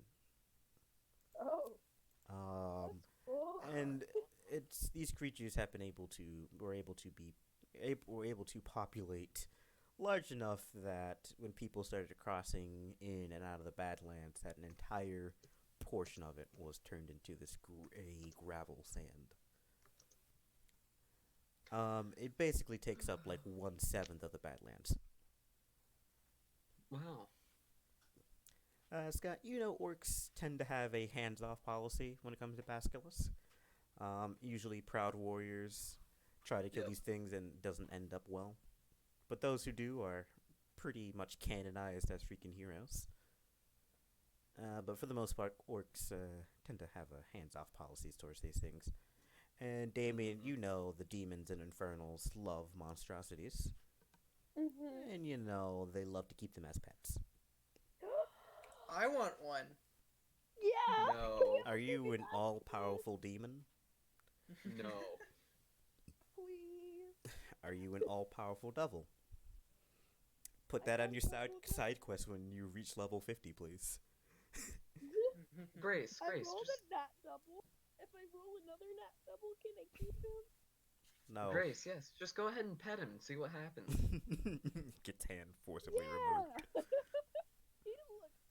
Oh. Cool. And it's these creatures were able to populate large enough that when people started crossing in and out of the Badlands, that an entire portion of it was turned into this gray gravel sand. It basically takes up like 1/7 of the Badlands. Wow. Scott, you know orcs tend to have a hands-off policy when it comes to Basilisk. Usually proud warriors try to kill these things and it doesn't end up well. But those who do are pretty much canonized as freaking heroes. But for the most part, orcs tend to have a hands-off policies towards these things. And Damien, you know the demons and infernals love monstrosities. Mm-hmm. And you know they love to keep them as pets. I want one. Yeah. No. Are you an all-powerful demon? No. Please. Are you an all-powerful devil? Put that on your side quest when you reach level 50, please. Grace, I Grace, rolled just a nat double. If I roll another nat double, can I keep him? No. Grace, yes. Just go ahead and pet him and see what happens. Gets hand forcibly removed. He looks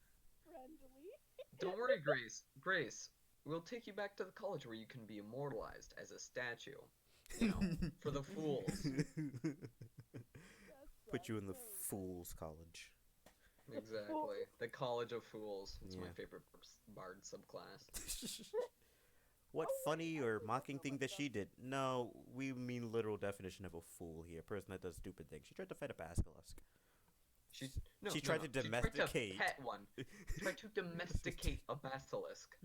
friendly. Don't worry, Grace. Grace, we'll take you back to the college where you can be immortalized as a statue. You know, for the fools. Put you in the Fools College. Exactly. The College of Fools. It's my Yeah. favorite bard subclass. What funny or mocking thing that she did? No, we mean literal definition of a fool here. A person that does stupid things. She tried to fight a basilisk. She tried to domesticate. She tried to pet one. She tried to domesticate a basilisk.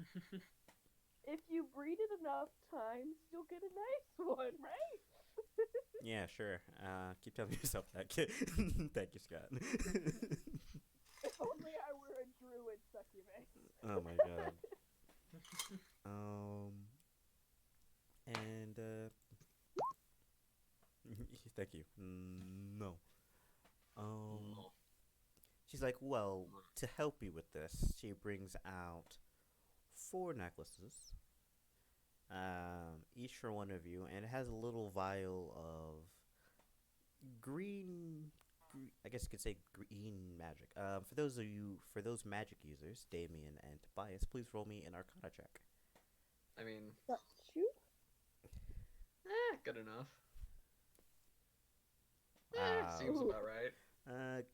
If you breed it enough times, you'll get a nice one, right? Yeah, sure. Keep telling yourself that, kid. Thank you, Scott. If only I were a druid succubus. Oh my god. And thank you. No. She's like, well, to help you with this, she brings out 4 necklaces. Each for one of you, and it has a little vial of green, I guess you could say green magic. For those magic users, Damien and Tobias, please roll me an Arcana check. I mean, Shoot. good enough. Wow. Seems about right.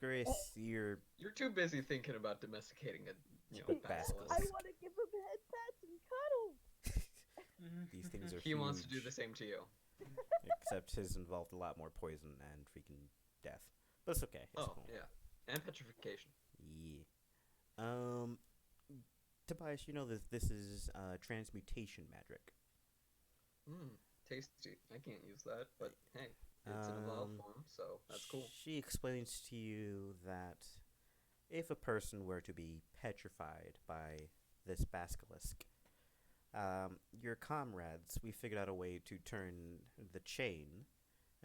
Grace, you're too busy thinking about domesticating a basilisk. I want to give him head pats and cuddles. these things are He wants to do huge, the same to you. except his involved a lot more poison and freaking death. But it's okay. It's cool. Yeah. And petrification. Yeah. Tobias, you know this is transmutation magic. Tasty. I can't use that, but hey, it's an evolved form, so that's cool. She explains to you that if a person were to be petrified by this basilisk, your comrades, we figured out a way to turn the chain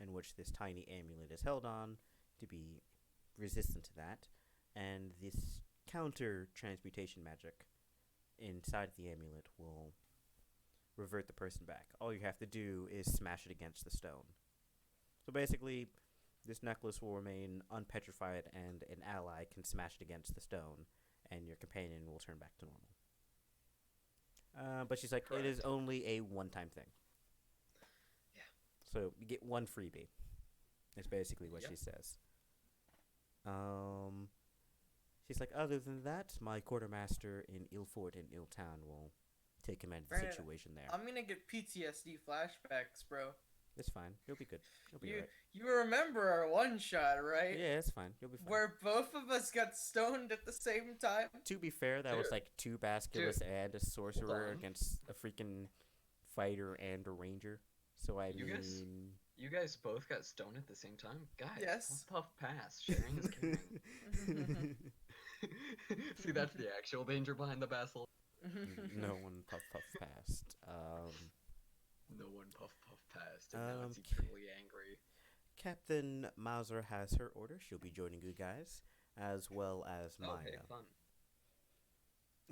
in which this tiny amulet is held on to be resistant to that, and this counter transmutation magic inside the amulet will revert the person back. All you have to do is smash it against the stone. So basically, this necklace will remain unpetrified, and an ally can smash it against the stone, and your companion will turn back to normal. But she's like, Correct. it is only a one-time thing. Yeah. So you get one freebie. That's basically what Yep. she says. She's like, other than that, my quartermaster in Ilfort and Iltown will take command of the Brandon, situation there. I'm gonna get PTSD flashbacks, bro. It's fine. You'll be good. You'll be alright. You remember our one shot, right? Yeah, it's fine. You'll be fine. Where both of us got stoned at the same time. To be fair, that was Dude. like 2 Basilisk and a sorcerer on. against a freaking fighter and a ranger. So I You guys- mean, You guys both got stoned at the same time? Guys, Yes. puff pass. Sharing is caring. See, that's the actual danger behind the basilisk. No one puff past. No one puff past, and now it's eternally angry. Captain Mauser has her order. She'll be joining you guys, as well as Maya. Oh, hey, fun.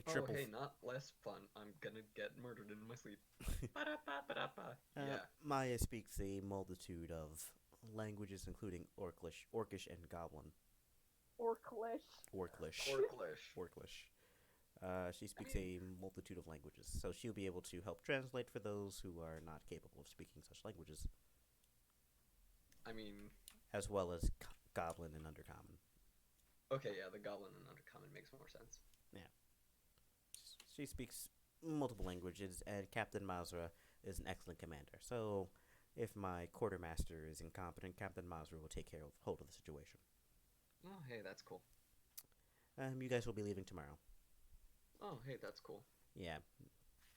Triple oh, hey, not less fun. I'm gonna get murdered in my sleep. Ba-da-ba-ba-da-ba. Yeah. Maya speaks a multitude of languages, including Orcish, and Goblin. Orcish. She speaks a multitude of languages, so she'll be able to help translate for those who are not capable of speaking such languages. I mean, as well as Goblin and Undercommon. Okay, yeah, the Goblin and Undercommon makes more sense. Yeah. She speaks multiple languages, and Captain Mauser is an excellent commander. So, if my quartermaster is incompetent, Captain Mauser will take hold of the situation. Oh, hey, that's cool. You guys will be leaving tomorrow. Oh, hey, that's cool. Yeah.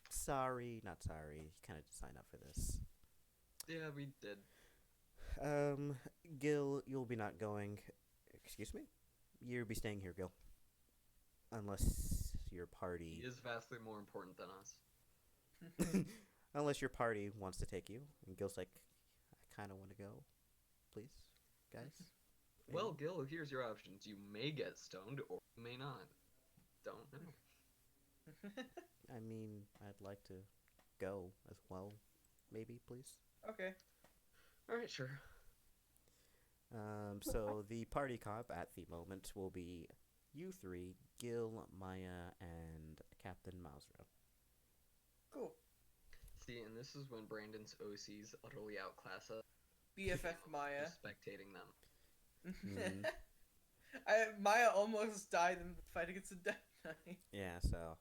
Sorry, not sorry. You kind of did sign up for this. Yeah, we did. Gil, you'll be not going. Excuse me? You'll be staying here, Gil. Unless your party... He is vastly more important than us. Unless your party wants to take you. And Gil's like, I kind of want to go. Please, guys? Well, Gil, here's your options. You may get stoned, or you may not. Don't know. I mean, I'd like to go as well. Maybe, please? Okay. Alright, sure. So the party comp at the moment will be you three, Gil, Maya, and Captain Mauser. Cool. See, and this is when Brandon's OCs utterly outclass us. BFF Maya. Just spectating them. Maya almost died in the fight against the Death Knight. Yeah, so...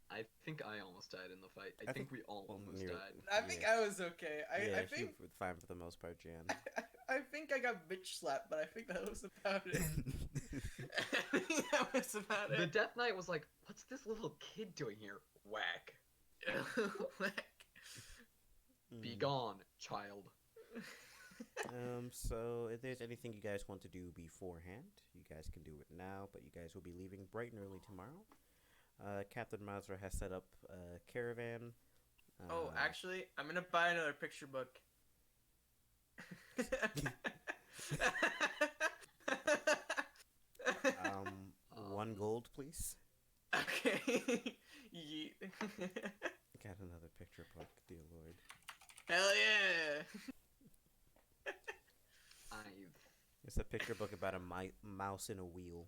I think I almost died in the fight. I think we all almost died. I think I was okay. I think she was fine for the most part, Jan. I think I got bitch slapped, but I think that was about it. I think that was about it. The Death Knight was like, what's this little kid doing here? Whack. Whack. Be gone, child. So if there's anything you guys want to do beforehand, you guys can do it now, but you guys will be leaving bright and early tomorrow. Captain Mauser has set up a caravan. Actually, I'm gonna buy another picture book. 1 gold, please. Okay. Yeet. Got another picture book, dear lord. Hell yeah! It's a picture book about a mouse in a wheel.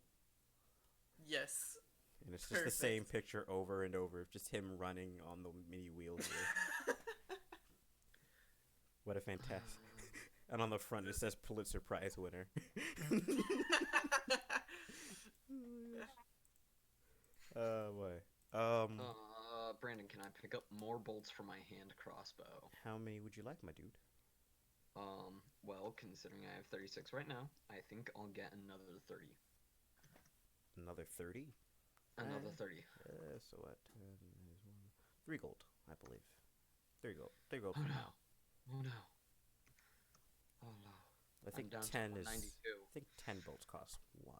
Yes. And it's just the same picture over and over, just him running on the mini wheel here. What a fantastic... And on the front it says Pulitzer Prize winner. Boy. Brandon, can I pick up more bolts for my hand crossbow? How many would you like, my dude? Well, considering I have 36 right now, I think I'll get another 30. Another 30? Another 30. So what? 3 gold, I believe. 3 gold. 3 gold Oh for no. now. Oh no. Oh no. I think I'm down 10 to is... 92. I think 10 bolts cost 1.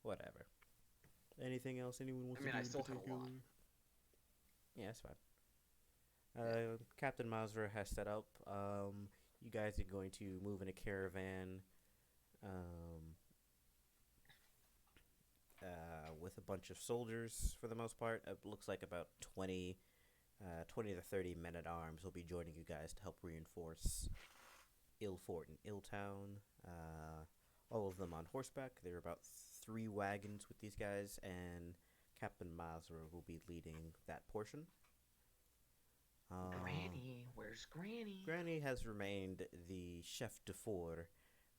Whatever. Anything else anyone wants to do? I still have a lot. Yeah, that's fine. Captain Mauser has set up. You guys are going to move in a caravan with a bunch of soldiers for the most part. It looks like about 20 to 30 men-at-arms will be joining you guys to help reinforce Illfort and Illtown. All of them on horseback. There are about 3 wagons with these guys, and Captain Mauser will be leading that portion. Granny, where's Granny? Granny has remained the chef de four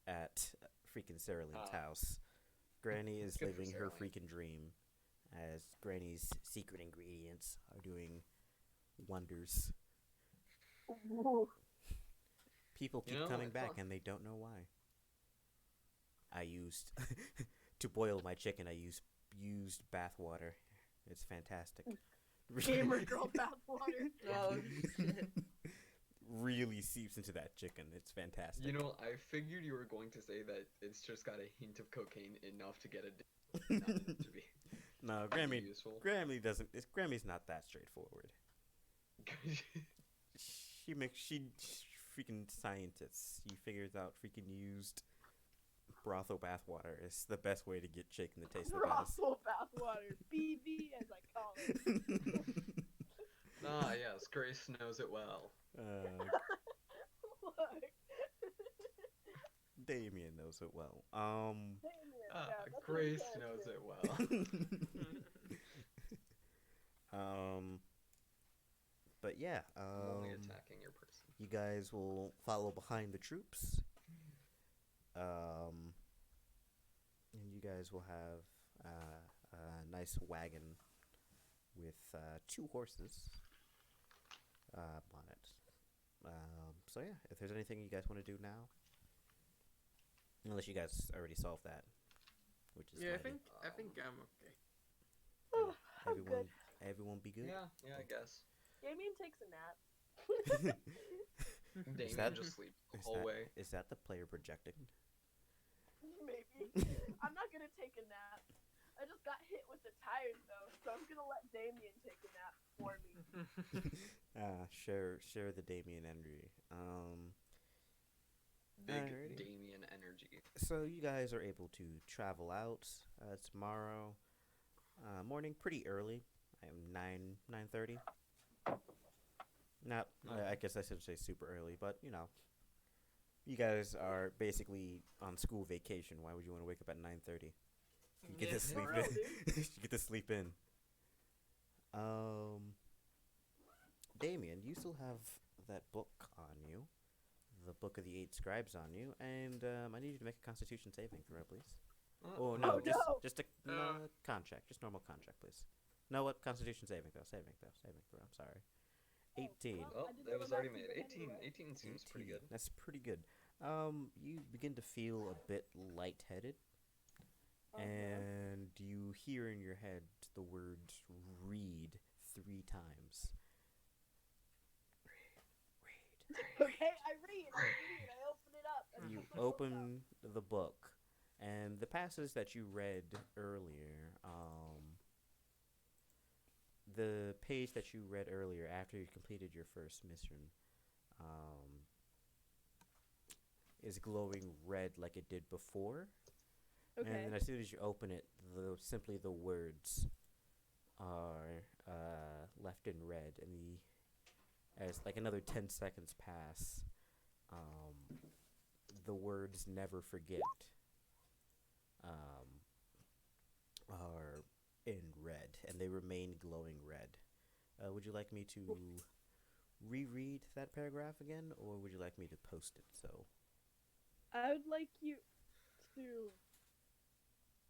at freaking Sarah Lynn's house. Granny is living her freaking dream, as Granny's secret ingredients are doing wonders. People keep coming back and they don't know why. I used to boil my chicken. I used bath water. It's fantastic. Gamer girl bathwater. Oh shit. Really seeps into that chicken. It's fantastic. You know, I figured you were going to say that it's just got a hint of cocaine enough to get it. Not to be. No, That'd be Grammy. useful. Grammy doesn't. Grammy's not that straightforward. She freaking scientists. She figures out freaking used brothel bathwater is the best way to get shaken the taste of the bath. Brothel bathwater, BB as I call it. Ah, yes, Grace knows it well. Look. Damien knows it well. Damien, yeah, that's my Grace character. knows it well. But yeah, I'm only attacking your person. you guys will follow behind the troops. And you guys will have a nice wagon with 2 horses on it. So yeah, if there's anything you guys want to do now, unless you guys already solved that, which is Yeah, fine. I think I'm okay. Oh, I'm Everyone, good. everyone be good. Yeah, I guess. Damien takes a nap. Damien that- just sleeps the Is whole that, way. is that the player projecting? Maybe. I'm not gonna take a nap. I just got hit with the tires though, so I'm gonna let Damien take a nap for me. Share the Damien energy. Big Alrighty. Damien energy. So you guys are able to travel out tomorrow morning, pretty early. 9:30. Not, I guess I should say super early, but you know, you guys are basically on school vacation. Why would you want to wake up at 9:30? You get Yeah, to sleep for real, in. You get to sleep in. Damien, you still have that book on you, the Book of the 8 Scribes on you, and I need you to make a Constitution saving throw, please. Oh no, Oh, just no. just a con check, just normal con check, please. No, what Constitution saving throw? Saving throw. I'm sorry. 18. well, Oh, I didn't that know was that already was made. good 18. anyway. 18 seems pretty 18. good. That's pretty good. You begin to feel a bit lightheaded, and you hear in your head the words "read" 3 times. Read. Okay, I read. I open it up. I You pick my book up. open the book, and the passage that you read earlier, the page that you read earlier after you completed your first mission, is glowing red like it did before. Okay. And then as soon as you open it, simply the words are left in red, and as like another 10 seconds pass, the words "never forget" are in red, and they remain glowing red. Would you like me to reread that paragraph again, or would you like me to post it? So I would like you to.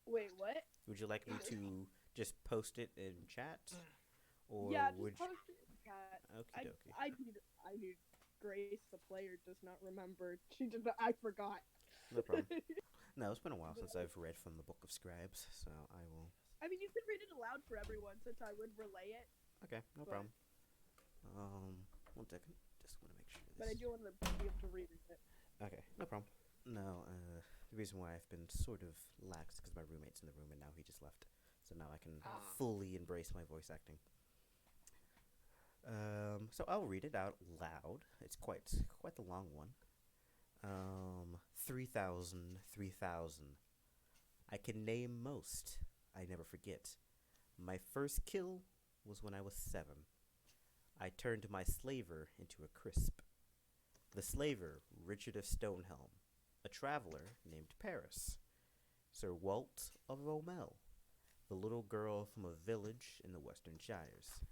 Wait, what? would you like me to just post it in chat, or Yeah, would just post it in chat. Okie dokie. I need Grace, the player, does not remember. She did not. I forgot. No problem. No, it's been a while since I've read from the Book of Scribes, so I will. I mean, you could read it aloud for everyone, since I would relay it. Okay, no But- problem. 1 second. Just want to make sure. But I do want to be able to read it. Okay, no problem. No, the reason why I've been sort of lax is because my roommate's in the room and now he just left. So now I can fully embrace my voice acting. So I'll read it out loud. It's quite the long one. 3,000, 3,000. I can name most. I never forget. My first kill was when I was 7. I turned my slaver into a crisp. The slaver, Richard of Stonehelm. A traveler named Paris. Sir Walt of Romel. The little girl from a village in the Western Shires.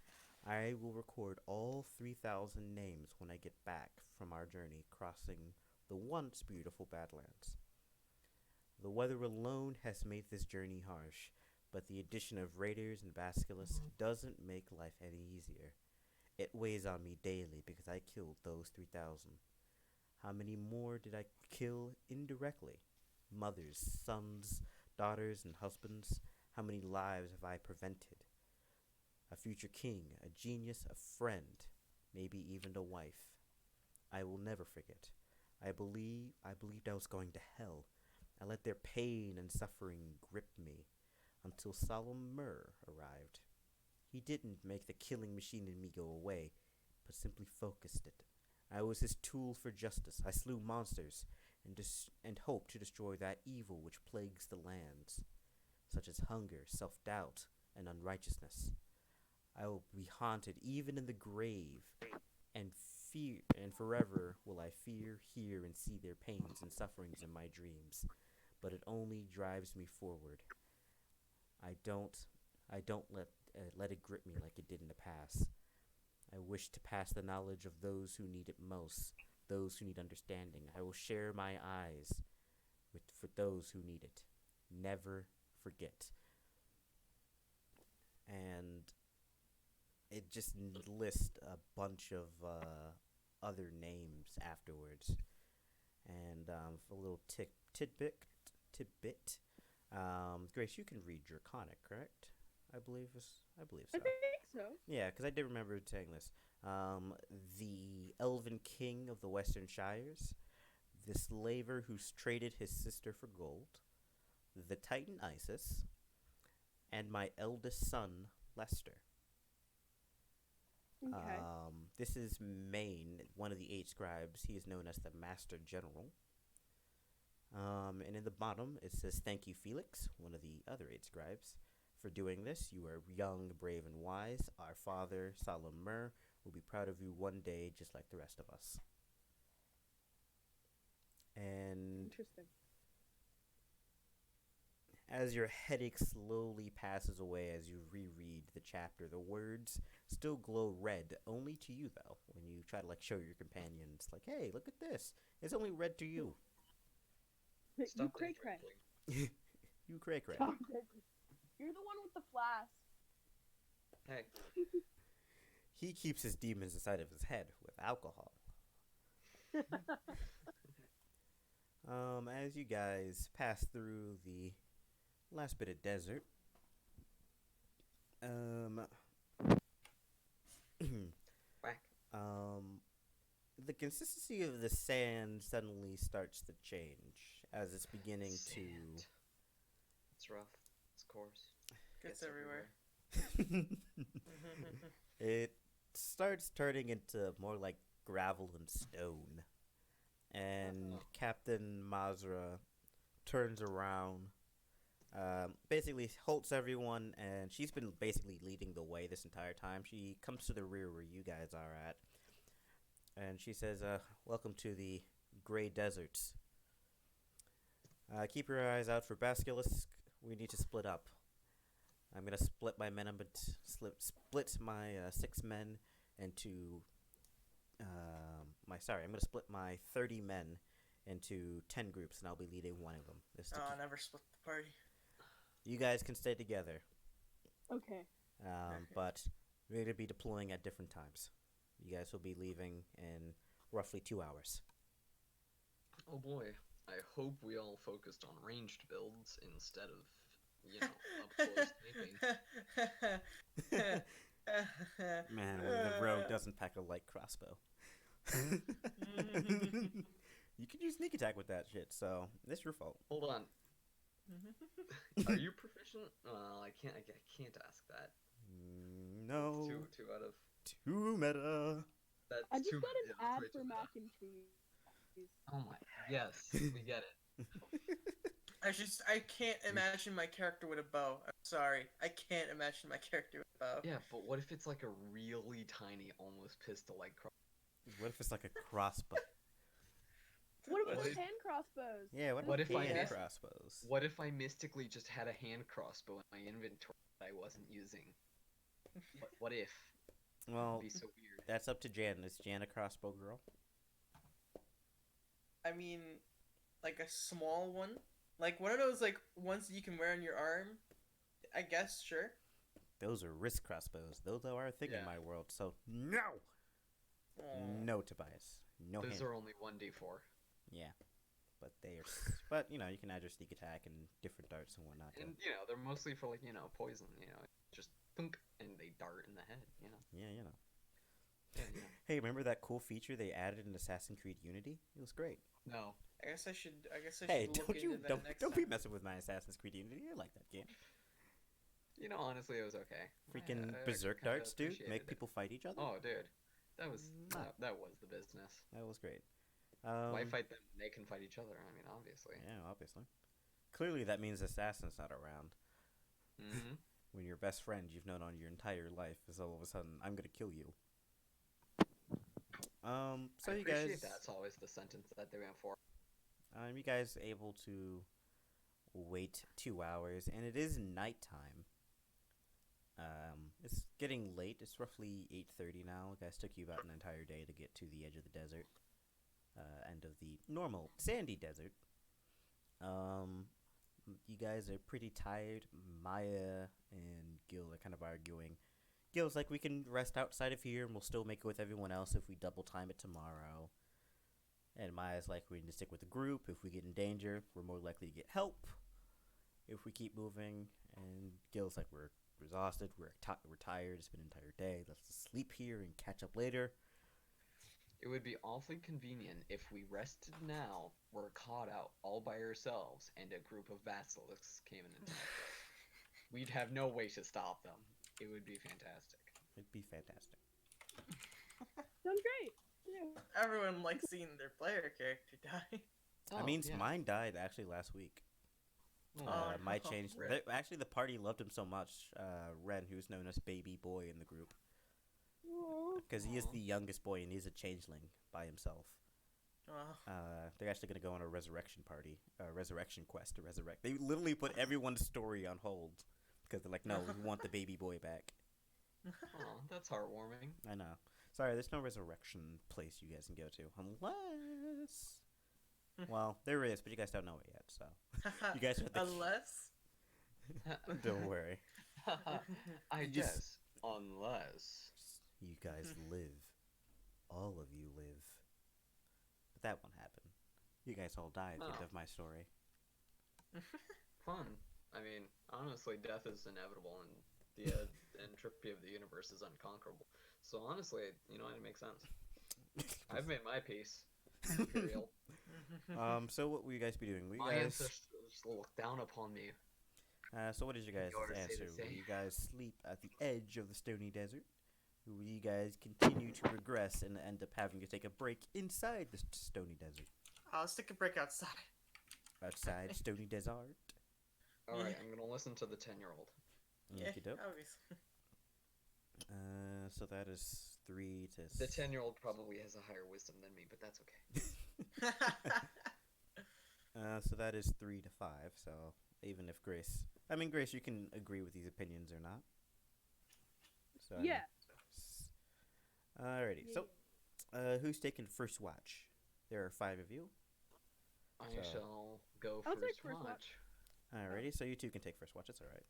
I will record all 3,000 names when I get back from our journey crossing the once beautiful Badlands. The weather alone has made this journey harsh, but the addition of raiders and basilisks doesn't make life any easier. It weighs on me daily because I killed those 3,000. How many more did I kill indirectly? Mothers, sons, daughters, and husbands. How many lives have I prevented? A future king, a genius, a friend, maybe even a wife. I will never forget. I believed I was going to hell. I let their pain and suffering grip me. until Solemn Mur arrived. He didn't make the killing machine in me go away, but simply focused it. I was his tool for justice. I slew monsters and hoped to destroy that evil which plagues the lands, such as hunger, self-doubt, and unrighteousness. I will be haunted even in the grave, and forever will I fear, hear, and see their pains and sufferings in my dreams. But it only drives me forward. I don't let it grip me like it did in the past. I wish to pass the knowledge of those who need it most, those who need understanding. I will share my eyes for those who need it. Never forget. And it just lists a bunch of other names afterwards. And for a little tidbit, Grace, you can read Draconic, correct? I believe so. I think so. Yeah, because I did remember saying this. The Elven King of the Western Shires, the slaver who's traded his sister for gold, the Titan Isis, and my eldest son, Lester. Okay. This is Maine, one of the 8 scribes. He is known as the Master General. And in the bottom, it says, "Thank you, Felix," one of the other 8 scribes. For doing this, you are young, brave, and wise. Our father, Solemn Mur, will be proud of you one day, just like the rest of us. And Interesting. as your headache slowly passes away as you reread the chapter, the words still glow red, only to you, though. When you try to, show your companions, hey, look at this. It's only red to you. You cray cray. You cray cray. You're the one with the flask. Hey. He keeps his demons inside of his head with alcohol. As you guys pass through the last bit of desert, Whack. the consistency of the sand suddenly starts to change as it's beginning Sand. It's rough. It's coarse. Gets everywhere. It starts turning into more like gravel and stone. And Captain Mazra turns around, basically halts everyone, and she's been basically leading the way this entire time. She comes to the rear where you guys are at, and she says, "Welcome to the Gray Deserts. Keep your eyes out for Basilisk. We need to split up. I'm gonna split my men. I'm gonna split my 6 men into I'm gonna split my 30 men into 10 groups, and I'll be leading one of them. Never split the party. You guys can stay together. Okay. But we're gonna be deploying at different times. You guys will be leaving in roughly 2 hours. Oh boy. I hope we all focused on ranged builds instead of, up close thinking. Man, the rogue doesn't pack a light crossbow. You can use sneak attack with that shit, so it's your fault. Hold on. Are you proficient? I can't ask that. No. Two out of 2 meta. That's I just two, got an yeah, ad that's for way too mac meta. and cheese. Oh my. Yes, we get it. I can't imagine my character with a bow. I'm sorry. I can't imagine my character with a bow. Yeah, but what if it's like a really tiny, almost pistol-like cross? What if it's like a crossbow? What about What those if- hand crossbows? Yeah, What if I hand missed- crossbows? What if I mystically just had a hand crossbow in my inventory that I wasn't using? What if? Well, It'd be so weird. that's up to Jan. Is Jan a crossbow girl? I mean, like a small one? Like one of those ones that you can wear on your arm? I guess, sure. Those are wrist crossbows. Those are a thing in Yeah. my world. So no, Aw. no, Tobias, no Those hand. are only 1d4. Yeah, but they are. But you can add your sneak attack and different darts and whatnot. And, they're mostly for, poison, just thunk, and they dart in the head, Yeah, Yeah, Hey, remember that cool feature they added in Assassin's Creed Unity? It was great. No. I guess I should Hey, look don't into that don't next don't time. be messing with my Assassin's Creed Unity. I like that game. You know, honestly, it was okay. Freaking I berserk kinda darts, dude. appreciated Make it. people fight each other. Oh, dude, that was Mwah. that was the business. That was great. Why fight them? They can fight each other. I mean, obviously. Yeah, obviously. Clearly, that means Assassin's not around. Mm-hmm. When your best friend you've known on your entire life is all of a sudden, I'm gonna kill you. So I you appreciate guys, that's always the sentence that they went for. you guys able to wait 2 hours, and it is nighttime. It's getting late. It's roughly 8:30 now. You guys took you about an entire day to get to the edge of the desert, end of the normal sandy desert. You guys are pretty tired. Maya and Gil are kind of arguing. Gil's like, we can rest outside of here and we'll still make it with everyone else if we double time it tomorrow. And Maya's like, we need to stick with the group. If we get in danger, we're more likely to get help if we keep moving. And Gil's like, we're exhausted. We're tired. It's been an entire day. Let's just sleep here and catch up later. It would be awfully convenient if we rested now, were caught out all by ourselves, and a group of basilisks came and attacked us. We'd have no way to stop them. It would be fantastic. It'd be fantastic. Sounds great. Yeah. Everyone likes seeing their player character die. I mean, mine died actually last week. My changed. Rip. Actually, the party loved him so much. Ren, who's known as Baby Boy in the group, because he is Aw. the youngest boy and he's a changeling by himself. Oh. They're actually gonna go on a resurrection party, resurrection quest to resurrect. They literally put everyone's story on hold because they're like, no, we want the baby boy back. Oh, that's heartwarming. I know. Sorry, there's no resurrection place you guys can go to unless. Well, there is, but you guys don't know it yet, so you guys have the Unless. don't worry. I You guess, just- unless. You guys live. All of you live. But that won't happen. You guys all die at the end Oh. of my story. Fun. I mean, honestly, death is inevitable, and the entropy of the universe is unconquerable. So honestly, you know, it makes sense. I've made my peace. Imperial. So what will you guys be doing? My ancestors look down upon me. So what is your guys' Yours say the answer? Will same. you guys sleep at the edge of the stony desert? Or will you guys continue to progress and end up having to take a break inside the stony desert? Let's take a break outside. Outside stony desert? Alright, I'm gonna listen to the 10-year-old. Okey-doke. obviously. So that is 3 to... The 10-year-old probably has a higher wisdom than me, but that's okay. So that is 3 to 5, so even if Grace... I mean, Grace, you can agree with these opinions or not. So, I mean, Yeah. Alrighty, so Yeah. who's taking first watch? There are 5 of you. I So- shall go I'll take first first watch. watch. Alrighty, so you two can take first watch. It's alright.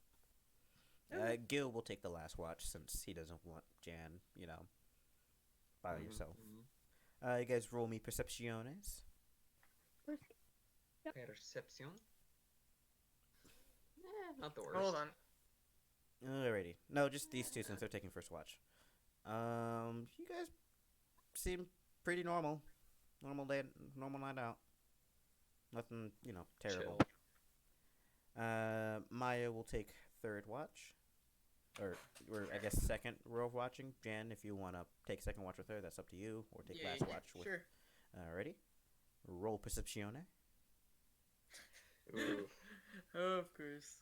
Okay. Gil will take the last watch since he doesn't want Jan, you know, by Mhm, yourself. mhm. You guys roll me percepciones. First, Yep. Perception? Not the worst. Hold on. Alrighty. No, just these two since they're taking first watch. You guys seem pretty normal. Normal day, normal night out. Nothing, you know, terrible. Chill. Maya will take third watch. Or I guess second row of watching. Jan, if you want to take second watch with her, that's up to you. Or take last watch with. Sure. Alrighty. Roll percepcione. Oof. Of course.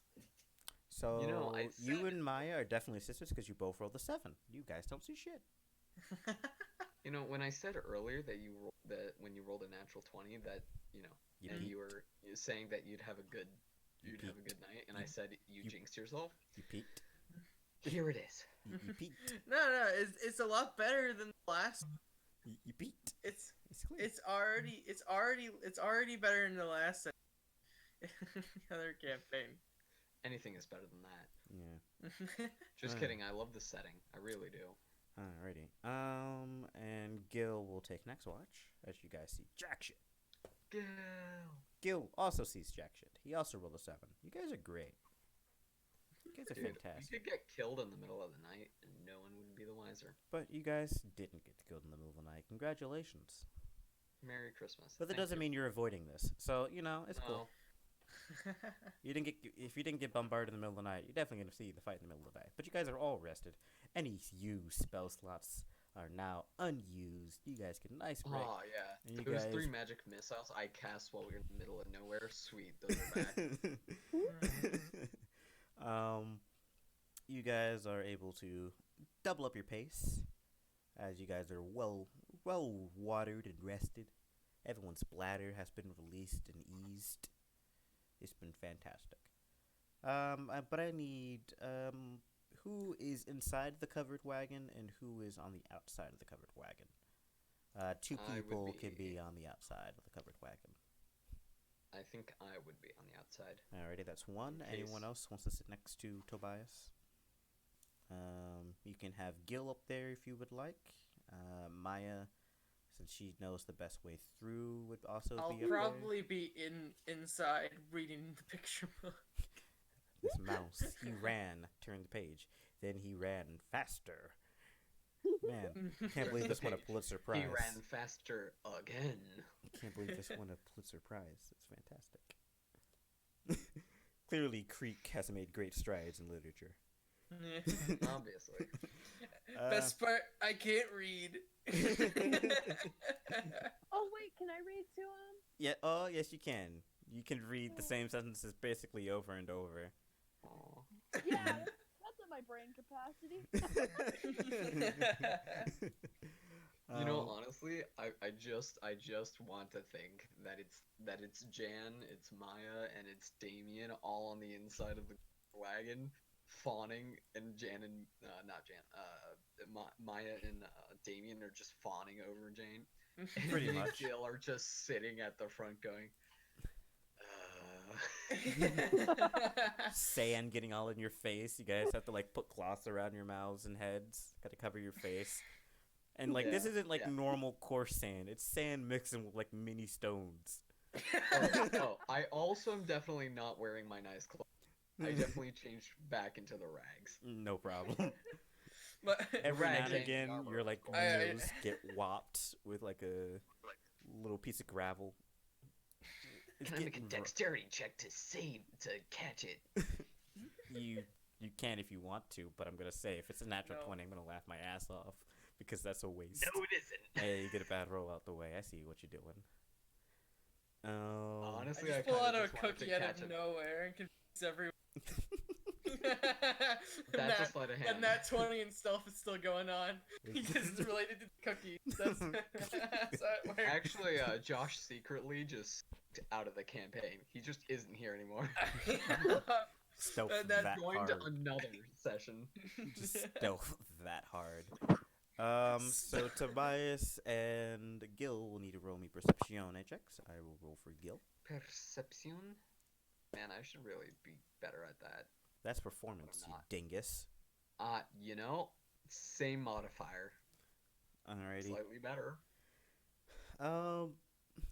So You know, I you said- and Maya are definitely sisters because you both rolled the 7. You guys don't see shit. You know, when I said earlier that when you rolled a natural 20, that you know, You and peaked. you were saying that you'd have a good You night, and I You- said you you- jinxed yourself. You peaked. Here it is. You peaked. No, it's a lot better than the last. You peaked. It's Basically. it's already better than the last other campaign. Anything is better than that. Yeah. Just Uh. kidding. I love the setting. I really do. Alrighty. And Gil will take next watch as you guys see jack shit. Gil. Gil also sees jack shit. He also rolled a 7. You guys are great. You guys are Dude, fantastic. you could get killed in the middle of the night, and no one would be the wiser. But you guys didn't get killed in the middle of the night. Congratulations. Merry Christmas. But that Thank doesn't you. mean you're avoiding this. So, you know, it's cool. No. If you didn't get bombarded in the middle of the night, you're definitely gonna see the fight in the middle of the night. But you guys are all rested. Any used spell slots are now unused. You guys get a nice break. Oh yeah. And you Those guys- 3 magic missiles I cast while we were in the middle of nowhere. Sweet, those are back. You guys are able to double up your pace as you guys are well watered and rested. Everyone's bladder has been released and eased. It's been fantastic. But I need who is inside the covered wagon and who is on the outside of the covered wagon. 2 I would people be- can be on the outside of the covered wagon. I think I would be on the outside. Alrighty, that's 1. In Anyone case. else wants to sit next to Tobias? You can have Gil up there if you would like. Maya, since she knows the best way through, would also I'll be up probably be inside reading the picture book. there. This mouse, he ran, turned the page, then he ran faster. Man, can't believe this won a Pulitzer Prize. He ran faster again. Can't believe this won a Pulitzer Prize. It's fantastic. Clearly, Creek has made great strides in literature. Obviously. Best part, I can't read. Oh wait, can I read to him? Yeah. Oh, yes, you can. You can read the same sentences basically over and over. Aw. Yeah, that's at my brain capacity. You know, Um, honestly, I just want to think that it's Jan, it's Maya, and it's Damien all on the inside of the wagon, fawning, and Jan and not Jan, Maya and Damien are just fawning over Jane. And Pretty me and much. Gil are just sitting at the front going. Sand getting all in your face. You guys have to like put cloths around your mouths and heads. Got to cover your face. And like this Yeah, isn't like yeah. normal coarse sand. It's sand mixing with like mini stones. Oh, I also am definitely not wearing my nice clothes. I definitely changed back into the rags. No problem. But Every now and Ragging again, armor, your of like course. nose get whopped with like a little piece of gravel. It's Can I make a getting dexterity check to catch it? You can if you want to, but I'm gonna say if it's a natural No. 20, I'm gonna laugh my ass off because that's a waste. No, it isn't. Hey, you get a bad roll out the way. I see what you're doing. I Honestly, just I pull kinda out a just wanted to cookie out catch of it. nowhere and confuse everyone. That's a sleight of hand. And that 20 and stealth is still going on because it's related to the cookies. That's how it works. Actually, Josh secretly just out of the campaign. He just isn't here anymore. Stealth That that Going hard. to another session. Just stealth that hard. So Tobias and Gil will need to roll me perception checks. I will roll for Gil. Perception? Man, I should really be better at that. That's performance, I'm you not. dingus. Same modifier. Alrighty. Slightly better.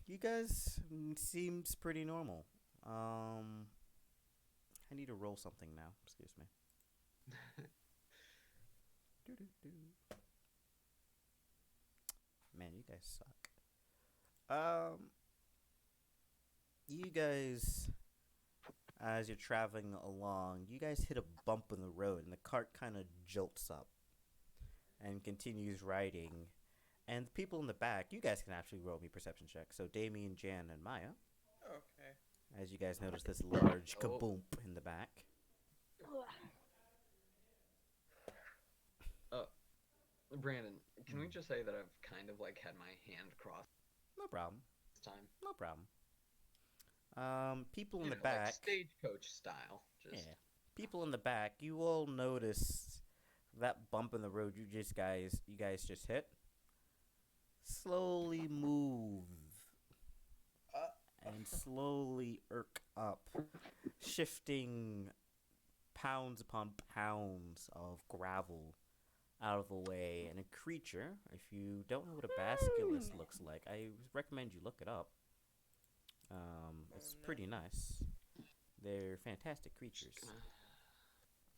You guys seems pretty normal. I need to roll something now. Excuse me. Doo-doo-doo. Man, you guys suck. You guys, as you're traveling along, you guys hit a bump in the road, and the cart kind of jolts up and continues riding. And the people in the back, you guys can actually roll me perception checks. So Damien, Jan, and Maya, Okay. as you guys notice this large Oh. kaboom in the back. Brandon, can we just say that I've kind of like had my hand crossed No problem. this time? No problem. People in You the know, back. like stagecoach style. Just Yeah. People in the back, you all notice that bump in the road you guys just hit. Slowly move and slowly irk up, shifting pounds upon pounds of gravel out of the way. And a creature, if you don't know what a basilisk looks like, I recommend you look it up. It's no. pretty nice. They're fantastic creatures.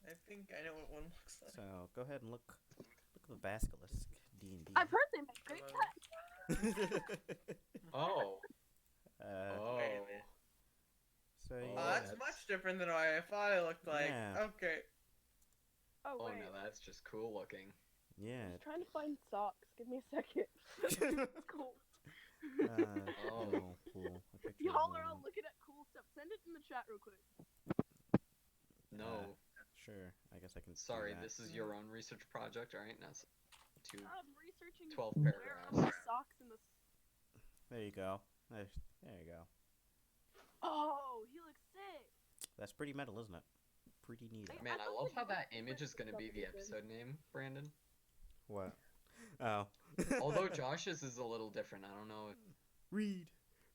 I think I know what one looks like. So go ahead and look at the basilisk. D&D. I've heard they make great cats. Oh. uh, Oh. Wait a minute. so you Oh, different than what I thought it looked like. Yeah. Okay. Oh, Oh wait. no, that's just cool looking. Yeah. I'm trying to find socks. Give me a second. It's cool. Cool. A picture of Y'all are all one. looking at cool stuff. Send it in the chat real quick. No, Sure. I guess I can. sorry, do that. this is your own research project, alright? Now, two. I'm researching 12 where are paragraphs. the socks in the... There you go. There you go. Oh, he looks sick. That's pretty metal, isn't it? Pretty neat. I Man, I thought love the how that dwarf image is gonna be the something. episode name, Brandon. What? Oh. Although Josh's is a little different. I don't know if read.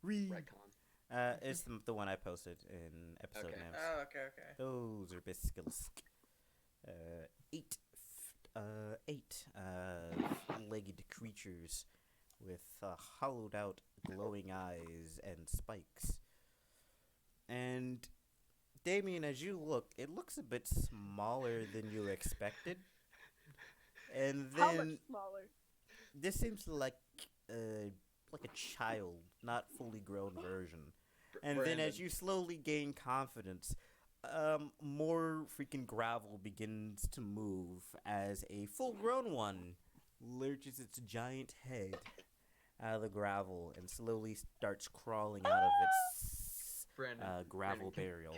retcon. It's the one I posted in episode Okay. names. Oh, okay. Those are basilisk. Eight legged creatures with hollowed out glowing eyes and spikes. And Damien, as you look, it looks a bit smaller than you expected. And How much then smaller? this seems like a child, not fully grown version. And then as you slowly gain confidence, more freaking gravel begins to move as a full-grown one lurches its giant head out of the gravel and slowly starts crawling out of its Brandon, gravel Brandon, burial.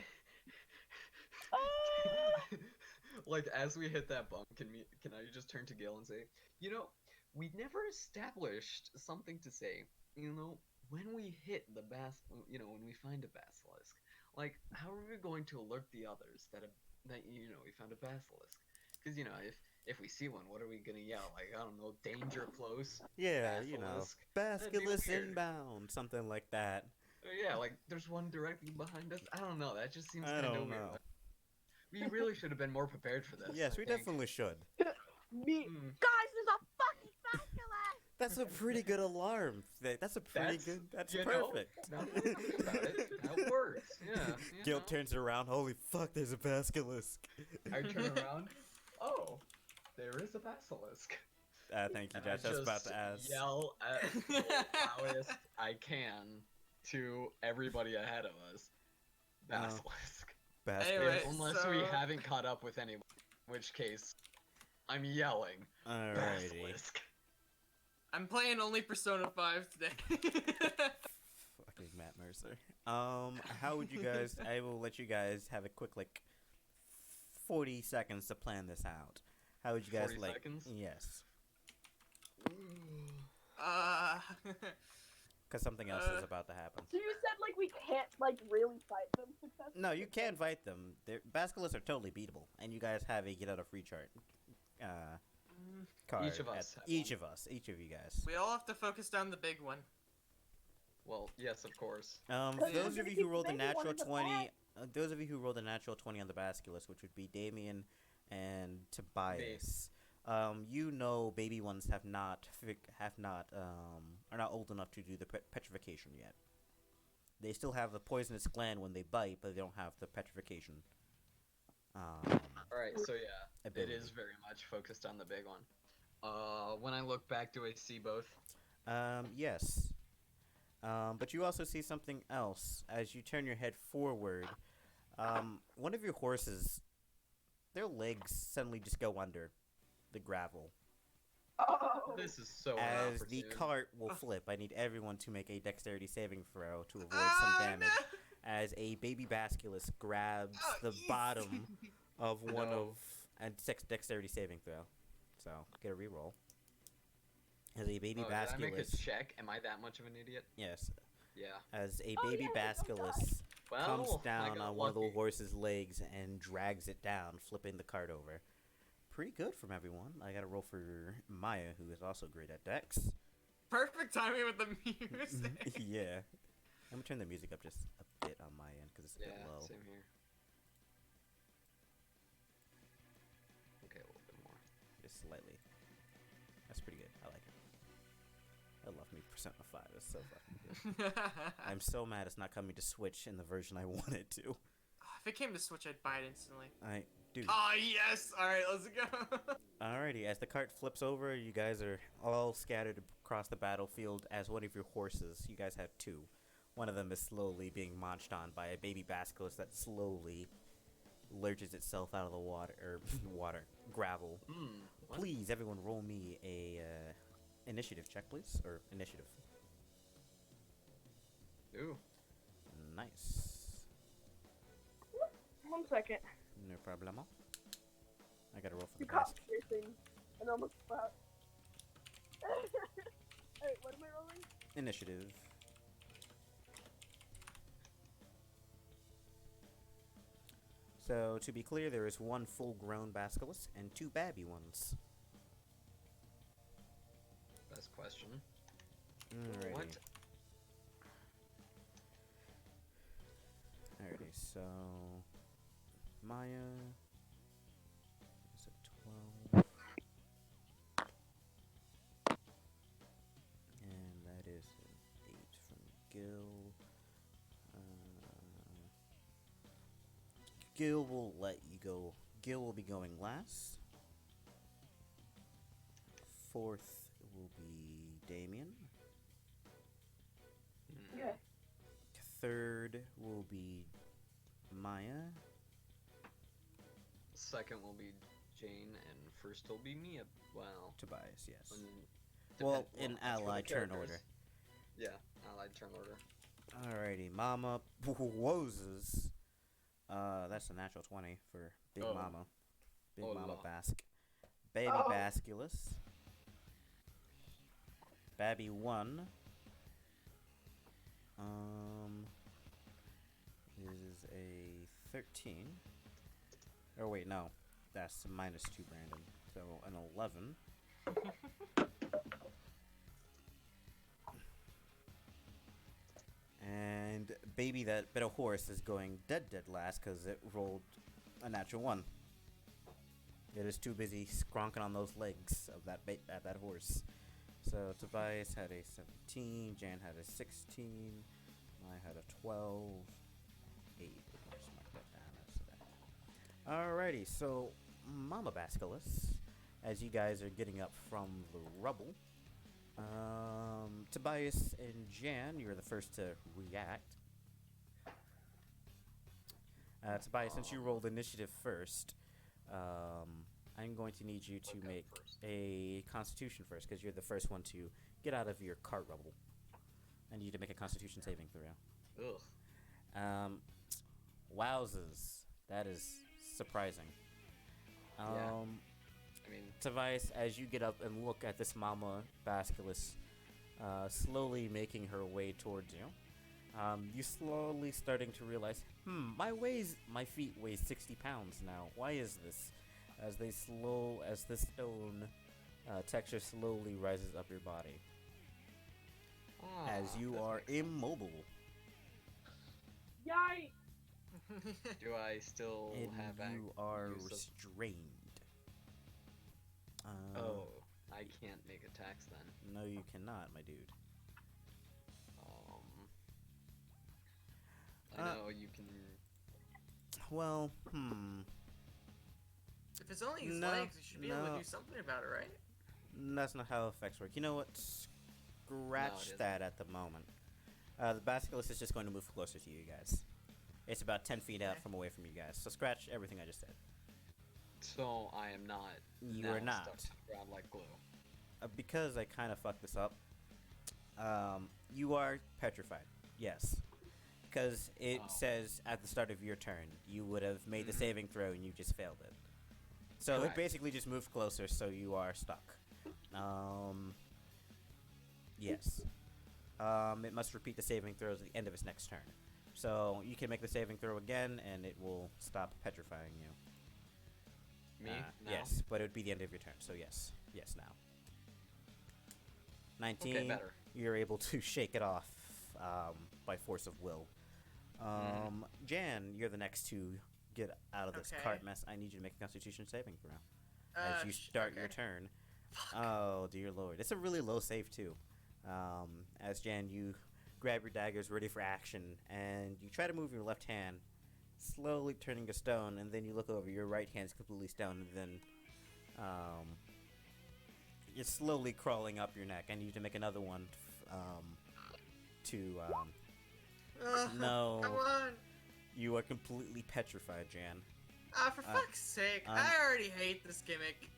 like as we hit that bump, can I just turn to Gil and say, you know, we never established something to say. You know, when we hit the when we find a basilisk, like how are we going to alert the others that we found a basilisk? Because if we see one, what are we gonna yell? Like, I don't know, danger close. Yeah, Basilisk. basilisk weird. inbound, something like that. Yeah, like there's one directly behind us. I don't know. That just seems I kind of don't weird. know. We really should have been more prepared for this. Yes, I we think. definitely should. Me. Hmm. Guys, there's a fucking basilisk! That's a pretty good alarm. That's a pretty good. That's perfect. Now that I think about it, that works. Yeah. Gil turns around. Holy fuck! There's a basilisk. I turn around. Oh, there is a basilisk. Thank you, And I Josh. I was about just to ask. yell at the loudest I can to everybody ahead of us. Basilisk. Anyway, Unless we so- haven't caught up with anyone, in which case I'm yelling. Alrighty. Basilisk. I'm playing only Persona 5 today. Fucking Matt Mercer. How would you guys? I will let you guys have a quick 40 seconds to plan this out. How would you guys 40 seconds? Yes, uh, because something else is about to happen. So you said we can't really fight them successfully? No, you can fight them. Basilisks are totally beatable, and you guys have a get out of free chart. Card Each of us have each of you guys. we all have to focus down the big one. Well, yes, of course. Because Those we're of you gonna who keep rolled the making one natural in the 20, back. those of you who rolled the natural 20 on the Basilisk, which would be Damien and Tobias, you know, baby ones are not old enough to do the petrification yet. They still have the poisonous gland when they bite, but they don't have the petrification. Alright, so yeah, Ability. it is very much focused on the big one. When I look back, do I see both? Yes. But you also see something else as you turn your head forward. One of your horses, their legs suddenly just go under the gravel. Oh. This is so As the inopportune. cart will flip, I need everyone to make a dexterity saving throw to avoid Oh, some damage. no! As a baby basilisk grabs Oh, the easy. bottom of one No. of and dexterity saving throw. So get a reroll. As a baby Oh, did I make a basilisk, check? Am I that much of an idiot? yes, Yeah. as a Oh, baby yeah, go basilisk Well, comes I down got on one of the lucky. horse's legs and drags it down, flipping the cart over. Pretty good from everyone. I got to roll for Maya, who is also great at dex. Perfect timing with the music. Yeah. I'm gonna turn the music up just a bit on my end because it's a bit Yeah, low. same here. Okay, a little bit more. Just slightly. That's pretty good. I like it. I love me Persona 5. It's so fucking good. I'm so mad it's not coming to Switch in the version I wanted to. If it came to Switch, I'd buy it instantly. Dude. Oh, yes! Alright, let's go. Alrighty, as the cart flips over, you guys are all scattered across the battlefield as one of your horses. You guys have two. One of them is slowly being munched on by a baby basilisk that slowly lurches itself out of the water, or gravel. What? Please, everyone, roll me a initiative check, please, or initiative. Ooh. Nice. 1 second. No problemo. I gotta roll for You the caught best. me piercing and almost fell. Wait, what am I rolling? Initiative. So, to be clear, there is one full-grown basilisk and 2 babby ones. Best question. Alrighty. What? Alrighty, so Maya is a 12. And that is an 8 from Gil. Gil will let you go. Gil will be going last. 4th will be Damien. Okay. 3rd will be Maya. Second will be Jane, and first will be me. Well, Tobias, yes. well, In that's for the ally turn characters. order. Yeah, allied turn order. Alrighty, Mama Wozes. That's a natural 20 for Big Oh. Mama. Big Oh, Mama la. Bask. Baby Oh. Basculus. Babby 1. Is a 13. Oh wait, no. That's -2, Brandon. So an 11. And baby that bit of horse is going dead last because it rolled a natural 1. It is too busy skronking on those legs of that that horse. So Tobias had a 17, Jan had a 16, I had a 12, 8. Let's mark that down as that. Alrighty, so Mama Basculus, as you guys are getting up from the rubble, Tobias and Jan, you're the first to react. Tobias, since you rolled initiative first, I'm going to need you to Okay, make first. a Constitution first, because you're the first one to get out of your cart rubble. I need you to make a Constitution saving throw. Ugh. Wowzers, that is surprising. Yeah. I mean, Tobias, as you get up and look at this Mama Basculus slowly making her way towards you, you're slowly starting to realize, my feet weigh 60 pounds now. Why is this? As this stone texture slowly rises up your body, as you that are makes sense. immobile, Yikes! Do I still and have you are use of- restrained. Oh, I can't make attacks then. No, you cannot, my dude. I know you can. Well, If it's only his No, legs, you should be able no. to do something about it, right? That's not how effects work. You know what? Scratch isn't. that at the moment. The Basculus is just going to move closer to you guys. It's about 10 feet out Okay. from away from you guys. So scratch everything I just said. So I am not. You now are not. Stuck to the ground like glue. Because I kind of fucked this up, you are petrified. Yes. Because it Oh. says at the start of your turn, you would have made the Mhm. saving throw and you just failed it. So Correct. it basically just moved closer, so you are stuck. Yes. It must repeat the saving throws at the end of its next turn. So you can make the saving throw again, and it will stop petrifying you. Me? Now? Yes, but it would be the end of your turn. So yes, now. 19. Okay, better. You're able to shake it off by force of will. Jan, you're the next to get out of this Okay. cart mess. I need you to make a Constitution saving throw as you start your okay. turn. Oh dear lord, it's a really low save too. As Jan, you grab your daggers ready for action, and you try to move your left hand, slowly turning to stone, and then you look over, your right hand's completely stone, and then it's slowly crawling up your neck. I need you to make another one to No. Come on. You are completely petrified, Jan. For fuck's sake. I already hate this gimmick.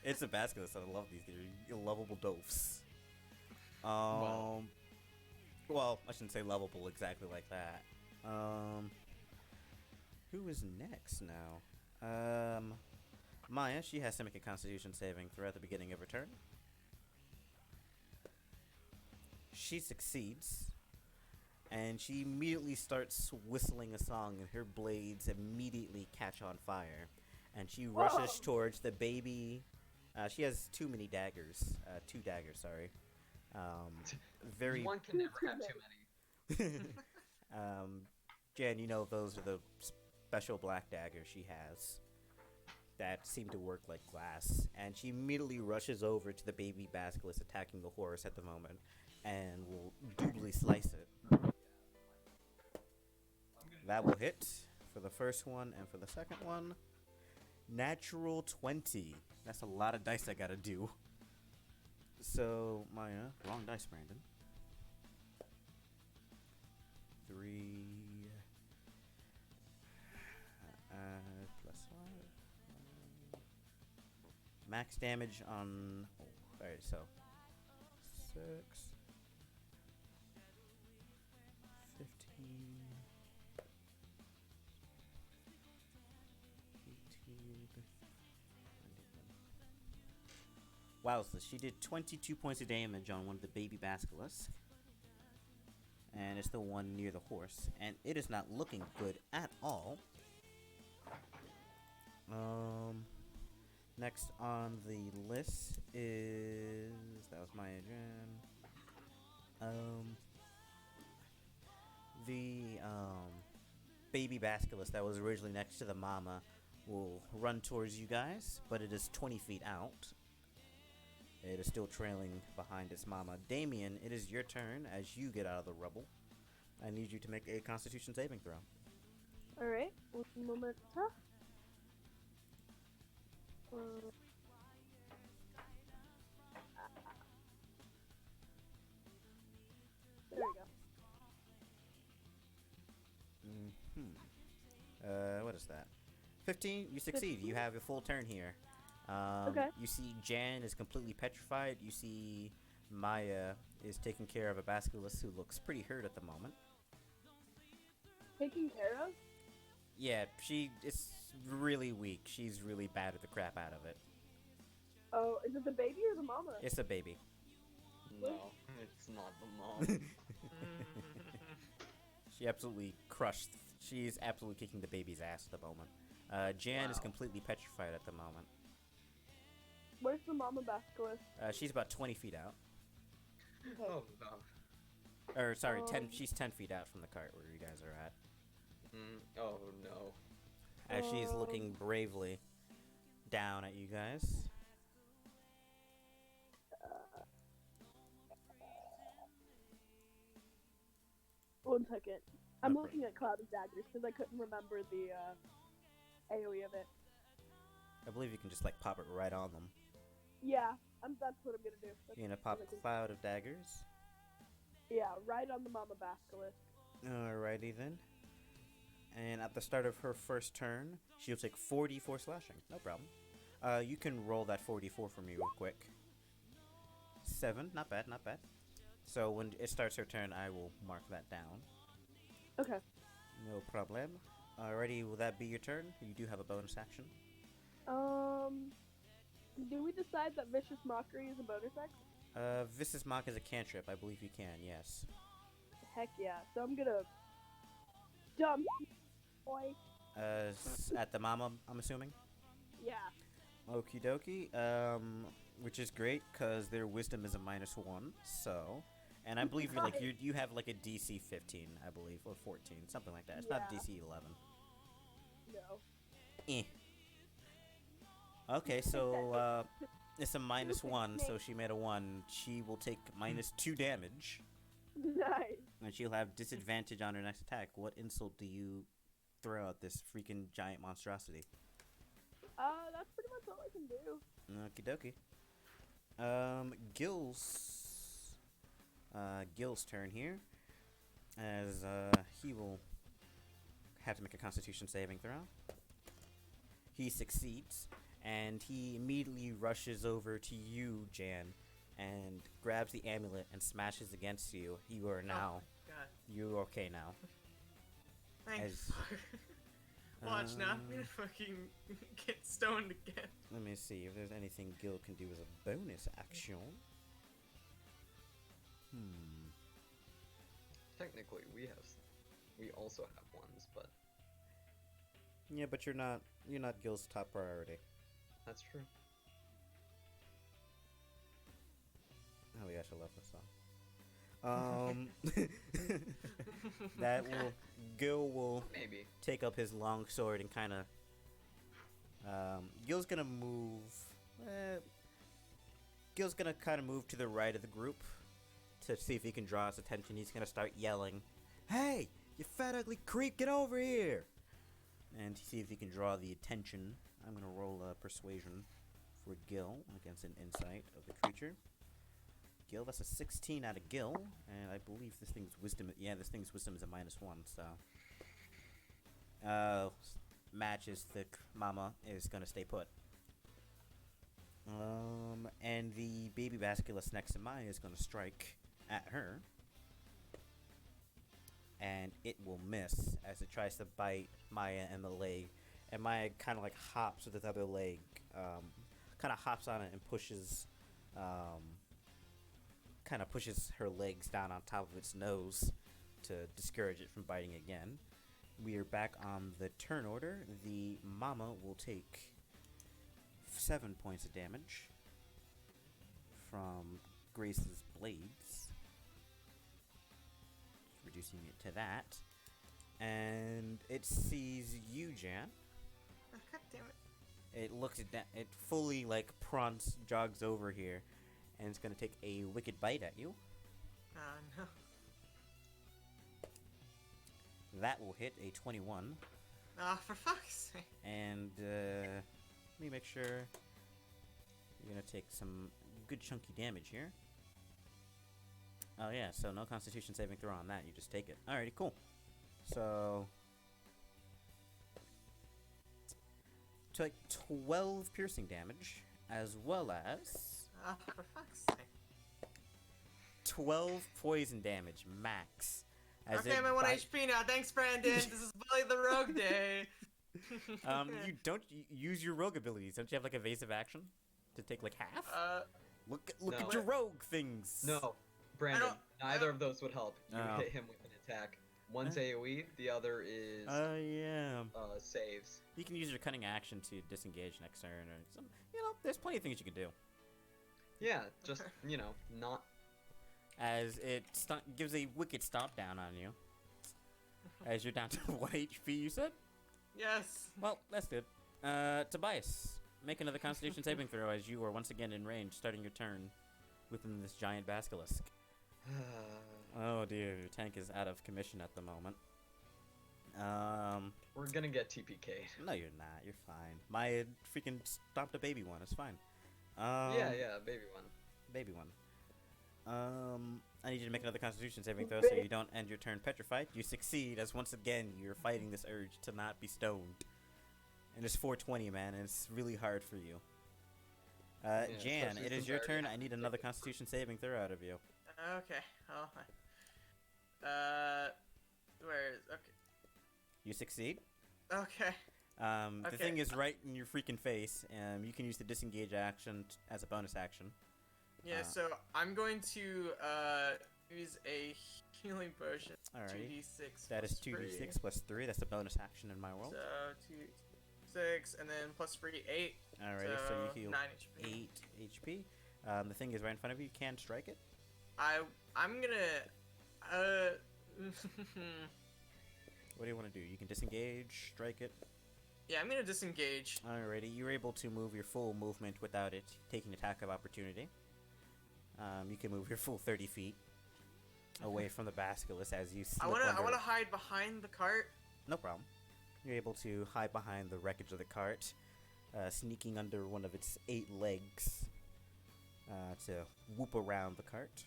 It's a basilisk. I love these. They're lovable doves. Well, I shouldn't say lovable exactly like that. Who is next now? Maya, she has to make a Constitution saving throw at the beginning of her turn. She succeeds, and she immediately starts whistling a song, and her blades immediately catch on fire. And she rushes towards the baby. She has too many daggers. 2 daggers, sorry. Very. One can never have too many. Jan, you know those are the special black daggers she has that seem to work like glass. And she immediately rushes over to the baby basilisk attacking the horse at the moment, and will doubly slice it. That will hit for the first one, and for the second one, natural 20. That's a lot of dice I gotta do. So, Maya, wrong dice, Brandon. 3 plus 5. Max damage on. Alright, so 6, 15, 18. Wow, so she did 22 points of damage on one of the baby basilisks. And it's the one near the horse. And it is not looking good at all. Next on the list is... That was Maya Jan. The baby basilisk that was originally next to the mama will run towards you guys, but it is 20 feet out. It is still trailing behind its mama. Damien, it is your turn as you get out of the rubble. I need you to make a Constitution saving throw. Alright, one moment. There we go. What is that? 15? You succeed. 15. You have a full turn here. Okay. You see Jan is completely petrified. You see Maya is taking care of a basilisk who looks pretty hurt at the moment. Taking care of? Yeah, she is really weak. She's really battered the crap out of it. Oh, is it the baby or the mama? It's a baby. No, it's not the mom. She absolutely crushed. She's absolutely kicking the baby's ass at the moment. Jan is completely petrified at the moment. Where's the mama basilisk? She's about 20 feet out. Okay. Oh, no. Or, sorry, 10. She's 10 feet out from the cart where you guys are at. Oh, no. As she's looking bravely down at you guys. One second. I'm Okay. looking at Cloud of Daggers because I couldn't remember the AoE of it. I believe you can just, like, pop it right on them. Yeah, that's what I'm gonna do. You're gonna pop Cloud of Daggers. Yeah, right on the mama basilisk. Alrighty then. And at the start of her first turn, she'll take 4d4 slashing. No problem. You can roll that 4d4 for me real quick. 7. Not bad, not bad. So when it starts her turn, I will mark that down. Okay. No problem. Alrighty, will that be your turn? You do have a bonus action. Do we decide that Vicious Mockery is a bonus action? Vicious Mock is a cantrip. I believe you can, yes. Heck yeah. So I'm gonna dump boy. At the mama, I'm assuming? Yeah. Okie dokie. Which is great, because their wisdom is a -1, so... And I believe you have like a DC 15, I believe, or 14, something like that. It's not DC 11. No. Eh. Okay, so it's a -1, so she made a 1. She will take -2 damage, Nice. and she'll have disadvantage on her next attack. What insult do you throw at this freaking giant monstrosity? That's pretty much all I can do. Okie dokie. Gil's turn here. as he will have to make a Constitution saving throw. He succeeds, and he immediately rushes over to you, Jan, and grabs the amulet and smashes against you. You are now. God. You're okay now. Thanks. Watch now, I'm gonna fucking get stoned again. Let me see if there's anything Gil can do as a bonus action. Technically, we also have ones, but Yeah, but you're not Gil's top priority. that's true. Oh yeah, I should love this song. That will Gil will Maybe. take up his long sword and kind of. Gil's gonna move. Gil's gonna kind of move to the right of the group to see if he can draw his attention. He's gonna start yelling, "Hey, you fat ugly creep, get over here!" And see if he can draw the attention. I'm gonna roll a persuasion for Gil against an insight of the creature. Gil, that's a 16 out of Gil, and I believe this thing's wisdom. Yeah, this thing's wisdom is a -1, so. Matches thick. Mama is gonna stay put. And the baby basilisk next to Maya is gonna strike at her, and it will miss as it tries to bite Maya in the leg, and Maya kind of like hops with its other leg, kind of hops on it and pushes, kind of pushes her legs down on top of its nose to discourage it from biting again. We are back on the turn order. The mama will take 7 points of damage from Grace's blades, reducing it to that. And it sees you, Jan. Oh, God damn it. It looks at that. It fully like jogs over here, and it's gonna take a wicked bite at you. No. That will hit a 21. For fuck's sake. And let me make sure you're gonna take some good chunky damage here. Oh yeah, so no Constitution saving throw on that. You just take it. Alrighty, cool. So take 12 piercing damage, as well as For fuck's sake. 12 poison damage max. As Okay, I'm at 1 HP now. Thanks, Brandon. This is Bully the Rogue Day. You don't use your rogue abilities. Don't you have like evasive action to take like half? Look No. at your rogue things. No, Brandon, I neither don't- of those would help. You Oh. hit him with an attack. One's AoE, the other is Yeah. saves. You can use your cunning action to disengage next turn, or some. There's plenty of things you can do. Yeah, just, not... As it gives a wicked stomp down on you. As you're down to 1 HP, you said? Yes. Well, that's good. Tobias, make another Constitution saving throw as you are once again in range, starting your turn within this giant basilisk. Oh dear, your tank is out of commission at the moment. We're gonna get TPK'd. No, you're not. You're fine. Maya freaking stopped a baby one. It's fine. Yeah, baby one. Baby one. I need you to make another Constitution saving throw so you don't end your turn petrified. You succeed as once again you're fighting this urge to not be stoned. And it's 420, man, and it's really hard for you. Jan, especially it is since your I already turn. have I need to another take it. Constitution saving throw out of you. Okay. Oh. Where is? Okay. You succeed. Okay. The Okay. thing is right in your freaking face. You can use the disengage action as a bonus action. Yeah. So I'm going to use a healing potion. Alrighty. 2d6. That is plus 2d6 3. plus 3. That's a bonus action in my world. So 2d6 and then plus 3, 8. Alrighty, so you heal 9 HP. 8 HP. The thing is right in front of you. You can strike it. I'm gonna What do you want to do? You can disengage, strike it. yeah, I'm gonna disengage. Alrighty, you're able to move your full movement without it taking attack of opportunity. You can move your full 30 feet away from the basilisk as you slip I wanna under. hide behind the cart. No problem. You're able to hide behind the wreckage of the cart, sneaking under one of its 8 legs to whoop around the cart.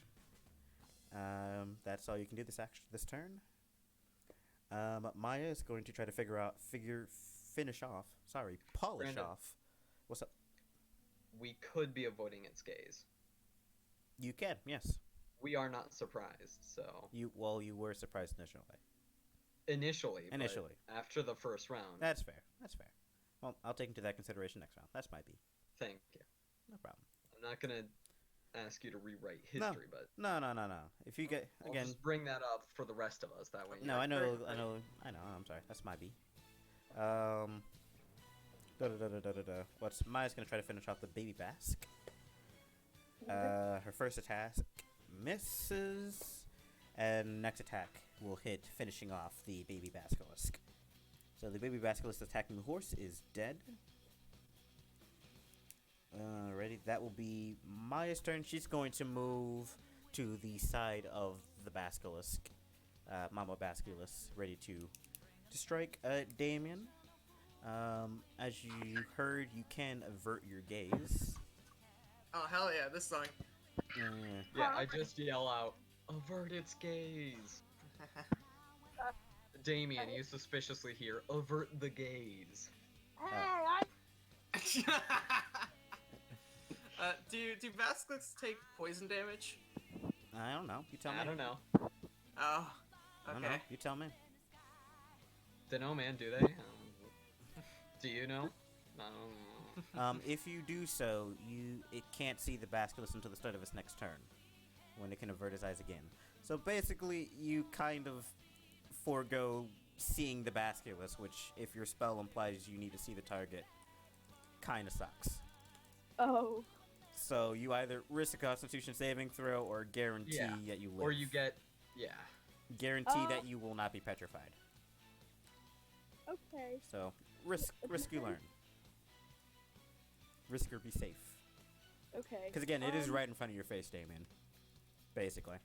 That's all you can do this turn. Maya is going to try to polish Brandon. off. What's up? We could be avoiding its gaze. You can, yes. We are not surprised, so You were surprised initially. initially. But after the first round. That's fair. Well, I'll take into that consideration next round. That's my B. Thank you. No problem. I'm not gonna ask you to rewrite history, but No. If you get I'll again, just bring that up for the rest of us. That way. no, I know. I'm sorry. That's my B. What's Maya's gonna try to finish off the baby basque. Her first attack misses, and next attack will hit, finishing off the baby basilisk. So the baby basilisk attacking the horse is dead. Ready? That will be Maya's turn. She's going to move to the side of the basilisk, Mama Basilisk, ready to strike Damien. As you heard, you can avert your gaze. Oh hell yeah, this song. Yeah, I just yell out, avert its gaze. Damien, you suspiciously hear, avert the gaze. Hey, Do basilisks take poison damage? I don't know. You tell me. I don't know. Oh, I don't know. okay. You tell me. Dunno, man, do they? Do you know? If you do so, it can't see the basilisk until the start of its next turn, when it can avert its eyes again. So basically, you kind of forego seeing the basilisk, which, if your spell implies you need to see the target, kind of sucks. Oh. So you either risk a Constitution saving throw or guarantee that you live. Or you get, guarantee that you will not be petrified. Okay. So risk you learn. Risk or be safe. Okay. Because again, it is right in front of your face, Damien. Basically.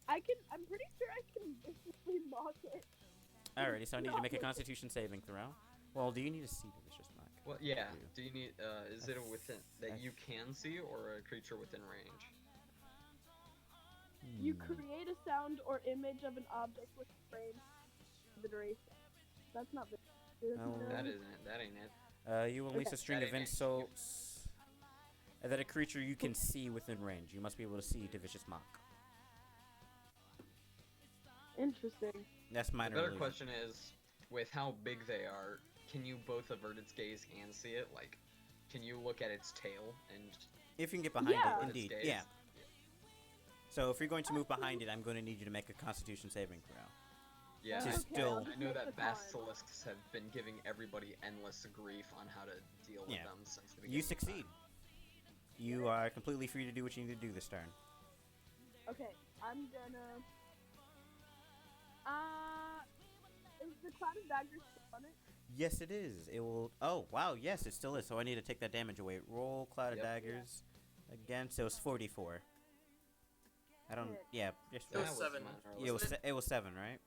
I'm pretty sure I can basically mock it. Alrighty, so I need to make a Constitution saving throw. Well, do you need to see the vicious mark? well, yeah. Do you need, is it a within, that you can see, or a creature within range? You create a sound or image of an object with frame for the duration. That's not very good. Oh. That ain't it. You unleash Okay. a string That of ain't it. insults that a creature you can see within range. You must be able to see the vicious mock. Interesting. That's The minor better illusion. question is, with how big they are, can you both avert its gaze and see it? Like, can you look at its tail and If you can get behind Yeah. it, its indeed. gaze? Yeah. So if you're going to move behind it, I'm going to need you to make a Constitution saving throw. Yeah, To I- still- I'll just I know make that the time. basilisks have been giving everybody endless grief on how to deal with Yeah. them since the beginning. You of time. succeed. You are completely free to do what you need to do this turn. Okay, I'm gonna. Is the cloud of daggers still on it? Yes, it is. It will. Oh, wow. Yes, it still is. So I need to take that damage away. Roll Cloud of Yep. Daggers again. So it's 44. I don't. Hit. Yeah. Just It was That 7. minor it was. illusion. It was 7, right?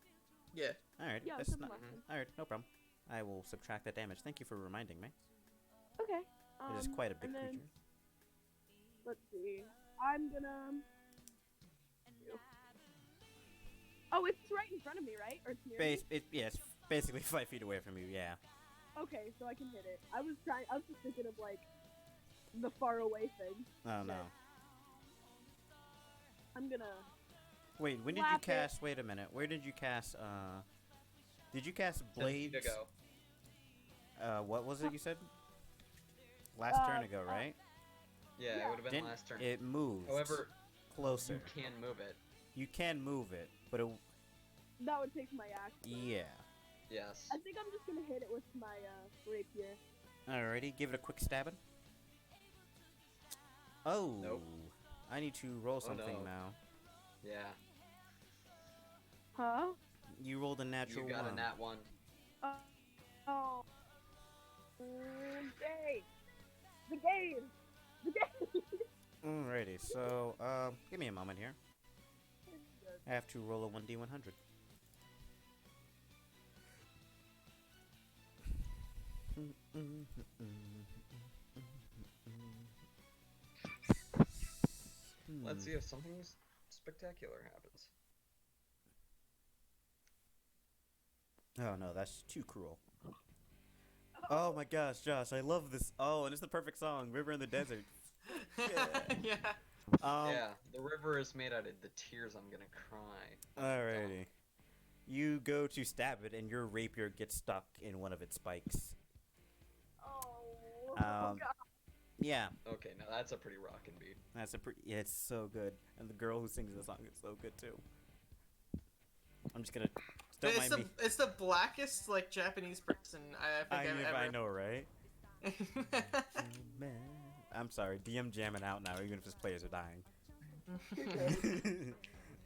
Yeah. All right. Yeah, That's something not. like that. All right. No problem. I will subtract that damage. Thank you for reminding me. Okay. It is quite a big and then, creature. Let's see. I'm gonna. Oh, it's right in front of me, right? Or it's near me? Yes. Basically 5 feet away from you. Yeah. Okay, so I can hit it. I was just thinking of like the far away thing. Oh no. I'm gonna. Wait. When did you Slap it. cast? Wait a minute. Where did you cast? Did you cast 10 feet Blades? ago. What was it you said? Last turn ago, uh, right? Yeah, Yeah. it would have been Didn't- last turn. It moved. However, closer. you can move it. You can move it, but it. That would take my action. Yeah. Yes. I think I'm just gonna hit it with my rapier. Alrighty, give it a quick stabbing. Oh. Nope. I need to roll something no. now. Yeah. Huh? You rolled a natural You got one. a nat 1. Oh. Game. The game. The game. Alrighty, so give me a moment here. I have to roll a 1d100. Let's see if something's spectacular happens. Oh no, that's too cruel. Oh my gosh, Josh, I love this. Oh, and it's the perfect song, River in the Desert. Yeah. Yeah, the river is made out of the tears I'm gonna cry. Alrighty. You go to stab it, and your rapier gets stuck in one of its spikes. Oh, Um, God. Yeah, Okay, now that's a pretty rockin' beat. that's a pretty. Yeah, it's so good, and the girl who sings the song is so good too. I'm just gonna. Don't It's mind me. it's the blackest like Japanese person I think I've ever. I know, right? Oh, man. I'm sorry, DM jamming out now, even if his players are dying.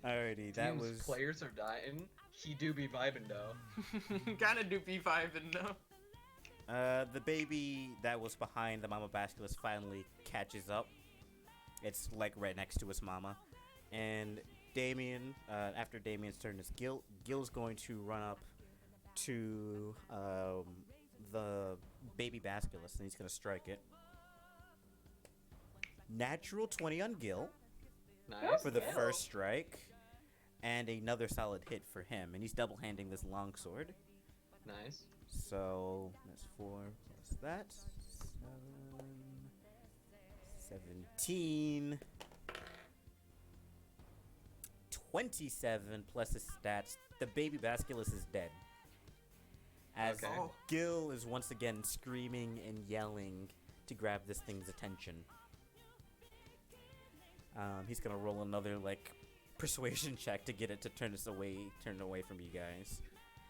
Alrighty, that Team's was. players are dying. He do be vibing though. Kinda do B5 and no. The baby that was behind the mama basilisk finally catches up. It's like right next to his mama, and Damien. After Damien's turn is Gil. Gil's going to run up to the baby basilisk, and he's gonna strike it. Natural 20 on Gil Nice. for the first strike, and another solid hit for him. And he's double-handing this longsword. Nice. So that's 4 plus that. 17. 27 plus his stats. The baby basilisk is dead. As Okay. Oh. Gil is once again screaming and yelling to grab this thing's attention. He's gonna roll another like persuasion check to get it to turn away from you guys.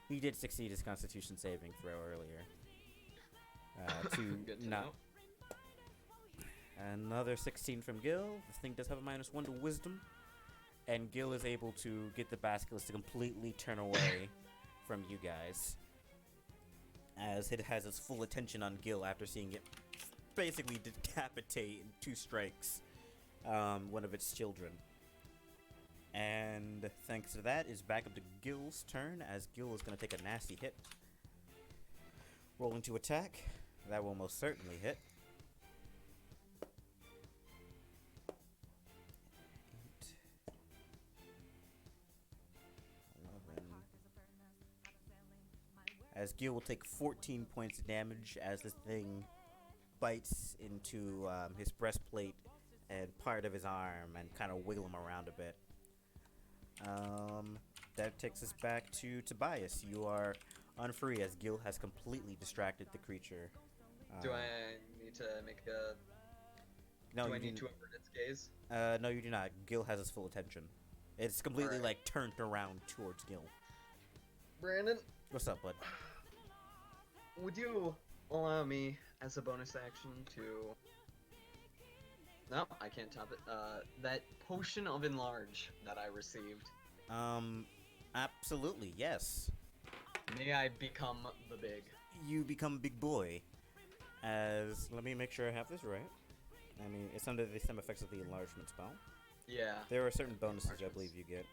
He did succeed his Constitution saving throw earlier. Good to not know. another 16 from Gil. This thing does have a -1 to Wisdom, and Gil is able to get the basilisk to completely turn away from you guys, as it has its full attention on Gil after seeing it basically decapitate in 2 strikes one of its children. And thanks to that, it's back up to Gil's turn, as Gil is going to take a nasty hit. Rolling to attack. That will most certainly hit. 8, 11. As Gil will take 14 points of damage as this thing bites into his breastplate and part of his arm and kind of wiggle him around a bit. That takes us back to Tobias. You are unfree as Gil has completely distracted the creature. Do I need to make a? No, do I you need do to avert its gaze? No, you do not. Gil has his full attention. It's completely Alright. like turned around towards Gil. Brandon, What's up, bud? would you allow me as a bonus action to? No, I can't top it. That potion of enlarge that I received. Absolutely, yes. May I become the big? You become big boy. As let me make sure I have this right. I mean, it's under the same effects of the enlargement spell. Yeah. There are certain bonuses I Enlargements. believe you get.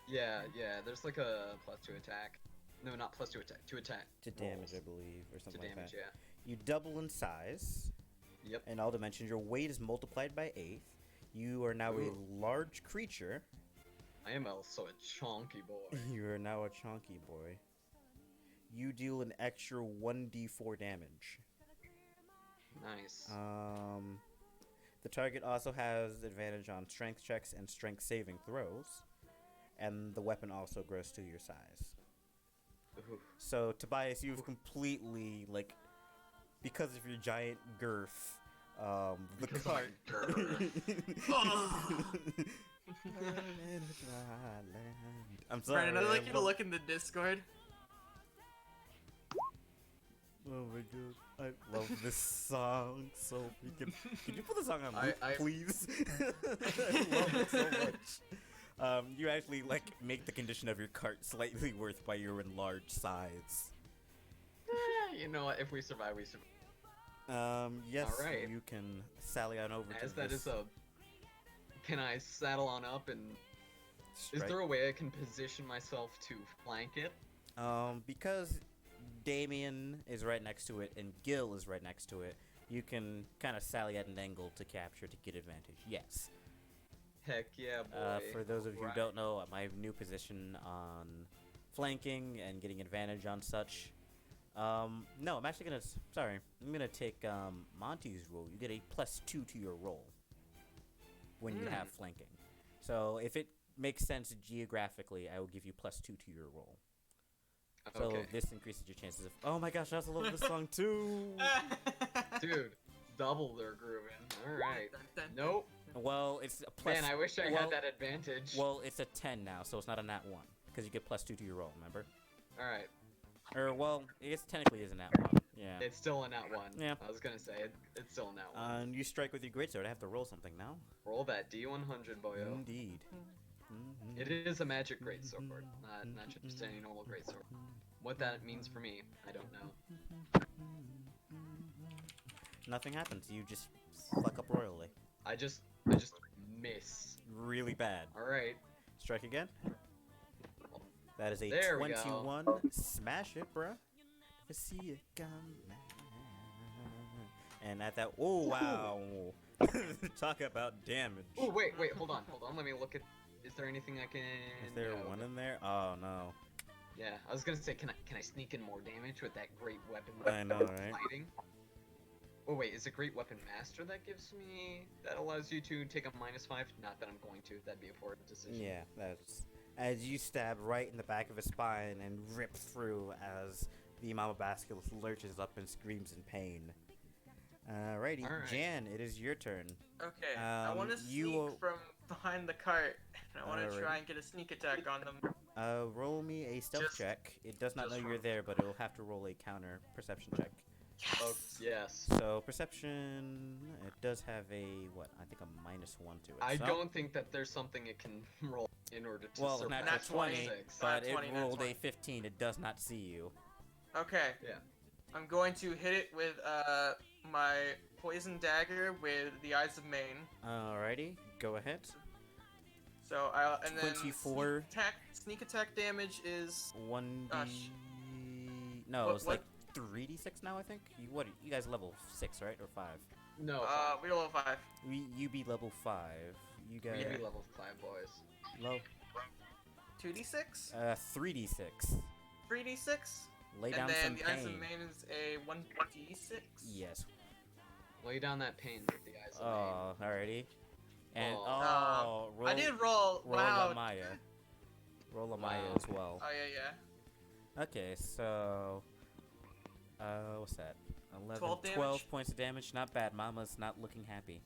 Yeah. There's like a +2 attack. No, not +2 attack. 2 attack. To damage, rolls. I believe, or To something like damage. that. Yeah. You double in size. Yep. In all dimensions, your weight is multiplied by 8. You are now Ooh. a large creature. I am also a chonky boy. You are now a chonky boy. You deal an extra 1d4 damage. Nice. The target also has advantage on strength checks and strength saving throws, and the weapon also grows to your size. Ooh. So, Tobias, you've completely, like, because of your giant girth, the Because of cart. I'm sorry. Brandon, I'd like you to look in the Discord. Oh my god, I love this song so freaking. Can you put the song on loop, I- please? I love it so much. You actually like make the condition of your cart slightly worse by your enlarged size. You know what? If we survive, we survive. Yes, Alright. you can sally on over As to that this is a. Can I saddle on up and? strike. Is there a way I can position myself to flank it? Because Damien is right next to it and Gil is right next to it, you can kind of sally at an angle to capture to get advantage. Yes. Heck yeah, boy. For those of you who don't know, my new position on flanking and getting advantage on such. No, I'm actually I'm gonna take Monty's rule. You get a +2 to your roll when you have flanking. So if it makes sense geographically, I will give you +2 to your roll. So Okay. this increases your chances of. Oh my gosh, I also love this song too. Dude, double their grooving. All right. Nope. Well, it's a plus. Man, I wish I had that advantage. Well, it's a 10 now, so it's not a nat 1 because you get +2 to your roll. Remember? All right. Or well, I guess technically is a nat 1. Yeah. It's still a nat 1. Yeah. I was gonna say it's still a nat 1. And you strike with your greatsword. I have to roll something now. Roll that D100, boyo. Indeed. It is a magic greatsword, not just any normal greatsword. What that means for me, I don't know. Nothing happens. You just fuck up royally. I just miss. Really bad. All right. Strike again. That is a There we 21. Smash it, bruh. Never see it come. And at that, oh wow. Talk about damage. Oh wait, hold on. Let me look at. Is there anything I can? Is there one in there? Oh no. Yeah, I was gonna say, can I sneak in more damage with that great weapon? I know, right? Fighting? Oh wait, is it Great Weapon Master that gives me that allows you to take a -5? Not that I'm going to. That'd be a poor decision. Yeah, that's as you stab right in the back of his spine and rip through as the Mama Basculus lurches up and screams in pain. Alrighty, Alright. Jan, it is your turn. Okay, I want to sneak from behind the cart, and I want to try and get a sneak attack on them. Roll me a stealth Just- check. It does not know just you're roll. there, but it'll have to roll a counter perception check. Oh yes. So perception, it does have a what? I think a -1 to it. I so, don't think that there's something it can roll in order to Well, surpass not 20, 26. but Nat 20, it nat rolled 20. a 15. It does not see you. Okay. Yeah. I'm going to hit it with my poison dagger with the Eyes of Maine. Alrighty, go ahead. So and then 24. Sneak attack damage is 1d. Gosh. No, What- it's like 3d6 now, I think. You guys level 6, right, or 5? No. we're level 5. You be level 5. You guys We be level 5 boys. low. 2d6, 3d6. 3d6, Lay down and then some the Eyes of pain. Maine is a 1d6. Yes. Lay down that pain with the eyes of Oh, alrighty. And Oh. roll. I did roll. Roll Wow. a Maya. Roll a Maya Wow. as well. Oh yeah. Okay, so what's that? 11, 12 damage? 12 points of damage. Not bad. Mama's not looking happy.